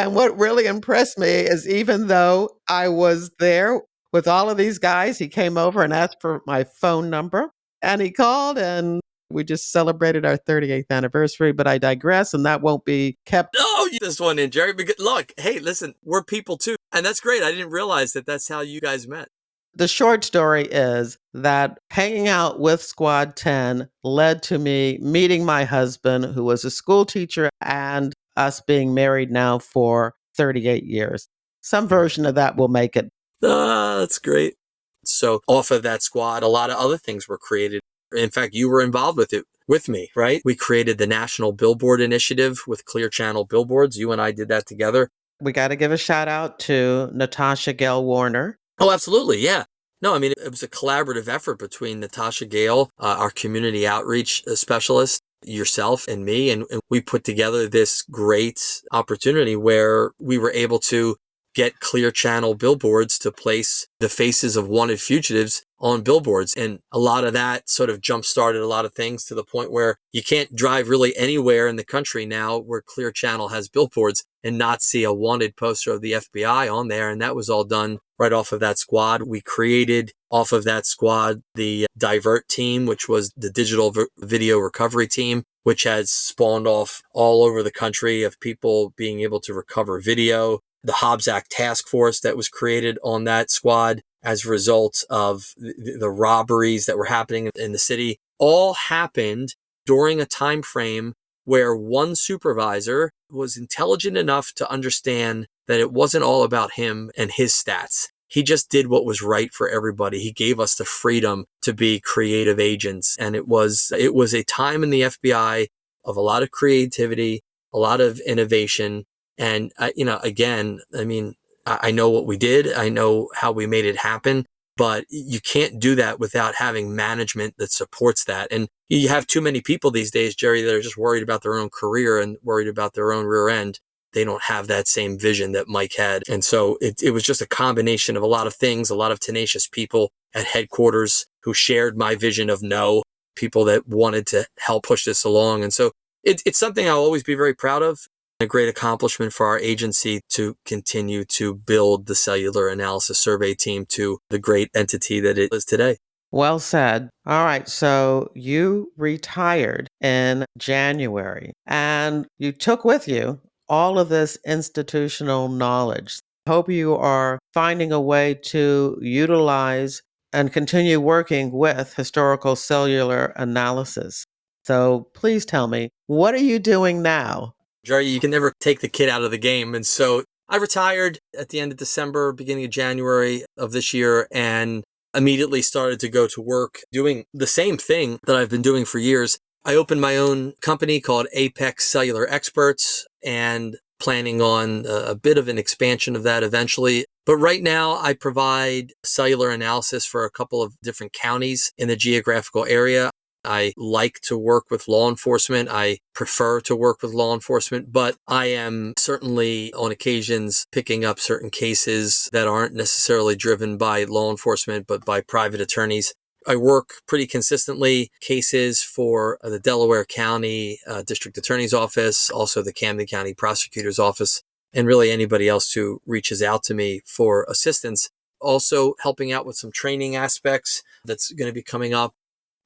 what really impressed me is even though I was there with all of these guys, he came over and asked for my phone number and he called and we just celebrated our 38th anniversary, but I digress and that won't be kept. Oh, this one in, Jerry. Because, look, hey, listen, we're people too. And that's great. I didn't realize that that's how you guys met. The short story is that hanging out with Squad 10 led to me meeting my husband, who was a school teacher, and us being married now for 38 years. Some version of that will make it. Ah, that's great. So off of that squad, a lot of other things were created. In fact, you were involved with it with me, right? We created the National Billboard Initiative with Clear Channel Billboards. You and I did that together. We got to give a shout out to Natasha Gale Warner. Oh, absolutely. Yeah. No, I mean, it was a collaborative effort between Natasha Gale, our community outreach specialist, yourself, and me. And we put together this great opportunity where we were able to get Clear Channel billboards to place the faces of wanted fugitives on billboards. And a lot of that sort of jump started a lot of things, to the point where you can't drive really anywhere in the country now where Clear Channel has billboards and not see a wanted poster of the FBI on there. And that was all done right off of that squad. We created off of that squad the Divert team, which was the digital video recovery team, which has spawned off all over the country of people being able to recover video. The Hobbs Act task force that was created on that squad as a result of the robberies that were happening in the city, all happened during a time frame where one supervisor was intelligent enough to understand that it wasn't all about him and his stats. He just did what was right for everybody. He gave us the freedom to be creative agents. And it was a time in the FBI of a lot of creativity, a lot of innovation. And, again, I mean, I know what we did. I know how we made it happen. But you can't do that without having management that supports that. And you have too many people these days, Jerry, that are just worried about their own career and worried about their own rear end. They don't have that same vision that Mike had. And so it was just a combination of a lot of things, a lot of tenacious people at headquarters who shared my vision of no, people that wanted to help push this along. And so It's something I'll always be very proud of. A great accomplishment for our agency to continue to build the cellular analysis survey team to the great entity that it is today. Well said. All right. So you retired in January and you took with you all of this institutional knowledge. Hope you are finding a way to utilize and continue working with historical cellular analysis. So please tell me, what are you doing now? Jerry, you can never take the kid out of the game. And so I retired at the end of December, beginning of January of this year, and immediately started to go to work doing the same thing that I've been doing for years. I opened my own company called Apex Cellular Experts and planning on a bit of an expansion of that eventually. But right now, I provide cellular analysis for a couple of different counties in the geographical area. I like to work with law enforcement. I prefer to work with law enforcement, but I am certainly on occasions picking up certain cases that aren't necessarily driven by law enforcement, but by private attorneys. I work pretty consistently cases for the Delaware County District Attorney's Office, also the Camden County Prosecutor's Office, and really anybody else who reaches out to me for assistance. Also helping out with some training aspects that's going to be coming up.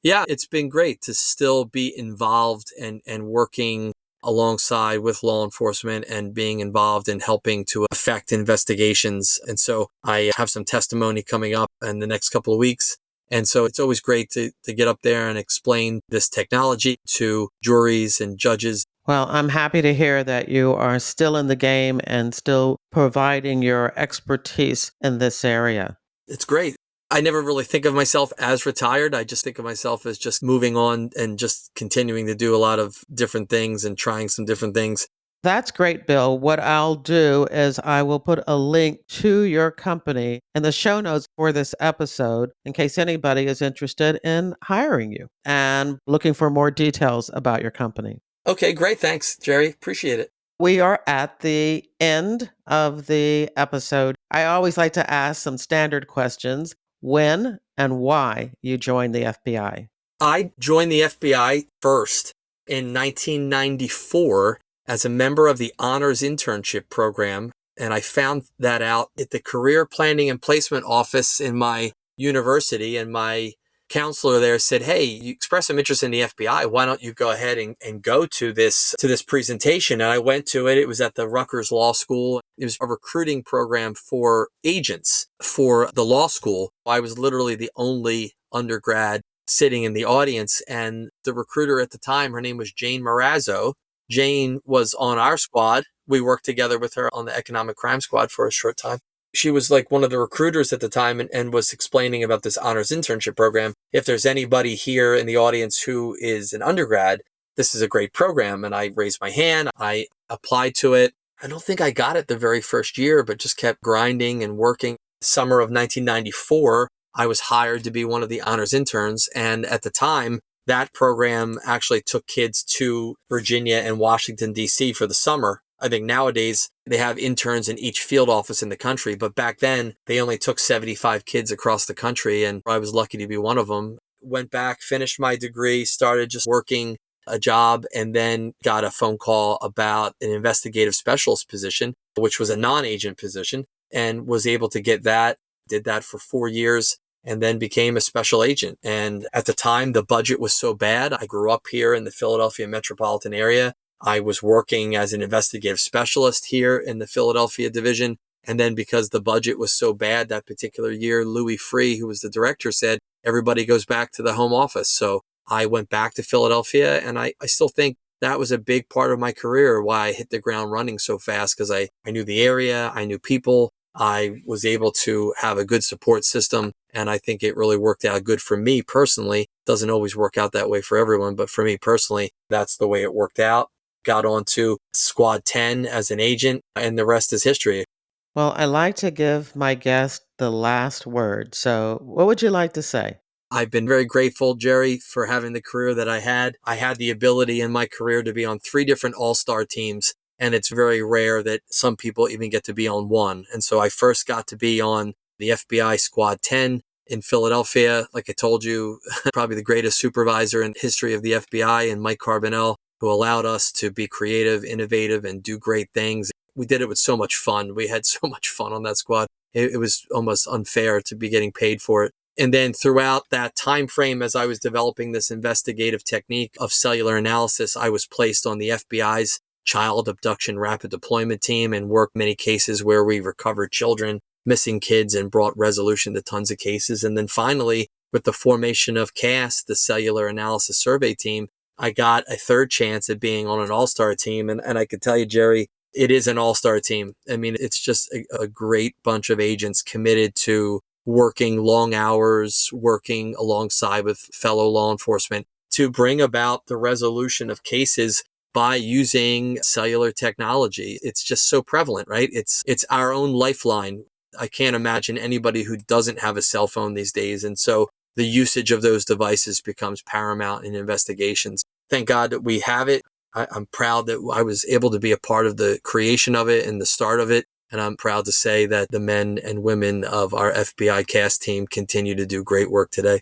Yeah, it's been great to still be involved and working alongside with law enforcement and being involved in helping to affect investigations. And so I have some testimony coming up in the next couple of weeks. And so it's always great to get up there and explain this technology to juries and judges. Well, I'm happy to hear that you are still in the game and still providing your expertise in this area. It's great. I never really think of myself as retired. I just think of myself as just moving on and just continuing to do a lot of different things and trying some different things. That's great, Bill. What I'll do is I will put a link to your company in the show notes for this episode in case anybody is interested in hiring you and looking for more details about your company. Okay, great. Thanks, Jerry. Appreciate it. We are at the end of the episode. I always like to ask some standard questions: when and why you joined the FBI. I joined the FBI first in 1994 as a member of the Honors Internship Program. And I found that out at the Career Planning and Placement Office in my university. And my counselor there said, "Hey, you expressed some interest in the FBI. Why don't you go ahead and go to this presentation?" And I went to it. It was at the Rutgers Law School. It was a recruiting program for agents for the law school. I was literally the only undergrad sitting in the audience. And the recruiter at the time, her name was Jane Marazzo. Jane was on our squad. We worked together with her on the economic crime squad for a short time. She was like one of the recruiters at the time and was explaining about this honors internship program. If there's anybody here in the audience who is an undergrad, this is a great program. And I raised my hand. I applied to it. I don't think I got it the very first year, but just kept grinding and working. Summer of 1994, I was hired to be one of the honors interns. And at the time, that program actually took kids to Virginia and Washington, D.C. for the summer. I think nowadays they have interns in each field office in the country, but back then they only took 75 kids across the country, and I was lucky to be one of them. Went back, finished my degree, started just working a job, and then got a phone call about an investigative specialist position, which was a non-agent position, and was able to get that. Did that for 4 years and then became a special agent. And at the time, the budget was so bad. I grew up here in the Philadelphia metropolitan area. I was working as an investigative specialist here in the Philadelphia division. And then because the budget was so bad that particular year, Louis Free, who was the director, said, everybody goes back to the home office. So I went back to Philadelphia, and I still think that was a big part of my career, why I hit the ground running so fast, because I knew the area, I knew people, I was able to have a good support system. And I think it really worked out good for me personally. Doesn't always work out that way for everyone, but for me personally, that's the way it worked out. Got onto Squad 10 as an agent, and the rest is history. Well, I like to give my guest the last word. So, what would you like to say? I've been very grateful, Jerry, for having the career that I had. I had the ability in my career to be on 3 different all-star teams, and it's very rare that some people even get to be on one. And so I first got to be on the FBI Squad 10 in Philadelphia. Like I told you, probably the greatest supervisor in the history of the FBI, and Mike Carbonell who allowed us to be creative, innovative, and do great things. We did it with so much fun. We had so much fun on that squad. It was almost unfair to be getting paid for it. And then throughout that time frame, as I was developing this investigative technique of cellular analysis, I was placed on the FBI's Child Abduction Rapid Deployment Team and worked many cases where we recovered children, missing kids, and brought resolution to tons of cases. And then finally, with the formation of CAS, the Cellular Analysis Survey Team, I got a third chance at being on an all-star team. And I could tell you, Jerry, it is an all-star team. I mean, it's just a great bunch of agents committed to working long hours, working alongside with fellow law enforcement to bring about the resolution of cases by using cellular technology. It's just so prevalent, right? It's our own lifeline. I can't imagine anybody who doesn't have a cell phone these days. And so the usage of those devices becomes paramount in investigations. Thank God that we have it. I'm proud that I was able to be a part of the creation of it and the start of it. And I'm proud to say that the men and women of our FBI CAS team continue to do great work today.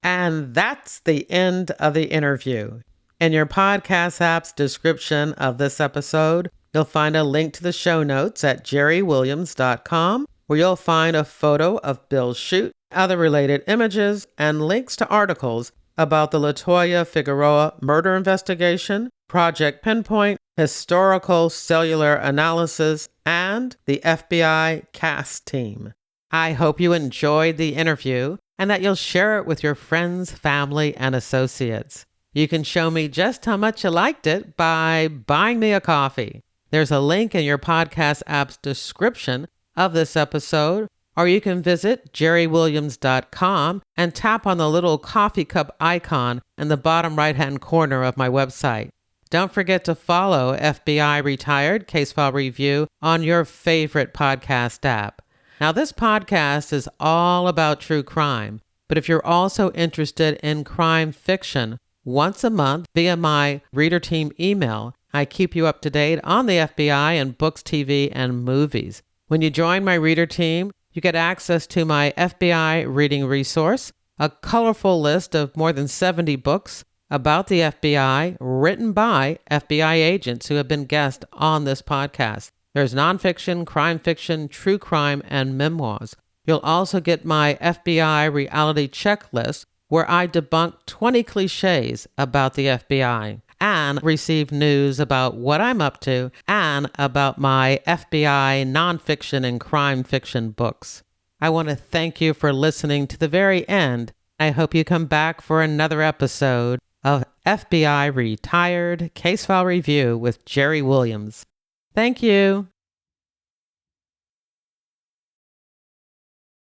And that's the end of the interview. In your podcast app's description of this episode, you'll find a link to the show notes at jerrywilliams.com, where you'll find a photo of Bill Shute, other related images, and links to articles about the LaToyia Figueroa murder investigation, Project Pinpoint, historical cellular analysis, and the FBI CAS team. I hope you enjoyed the interview and that you'll share it with your friends, family, and associates. You can show me just how much you liked it by buying me a coffee. There's a link in your podcast app's description of this episode, or you can visit jerrywilliams.com and tap on the little coffee cup icon in the bottom right-hand corner of my website. Don't forget to follow FBI Retired Case File Review on your favorite podcast app. Now, this podcast is all about true crime, but if you're also interested in crime fiction, once a month via my reader team email, I keep you up to date on the FBI and books, TV, and movies. When you join my reader team, you get access to my FBI reading resource, a colorful list of more than 70 books about the FBI written by FBI agents who have been guests on this podcast. There's nonfiction, crime fiction, true crime, and memoirs. You'll also get my FBI reality checklist, where I debunk 20 cliches about the FBI and receive news about what I'm up to and about my FBI nonfiction and crime fiction books. I want to thank you for listening to the very end. I hope you come back for another episode of FBI Retired Case File Review with Jerry Williams. Thank you.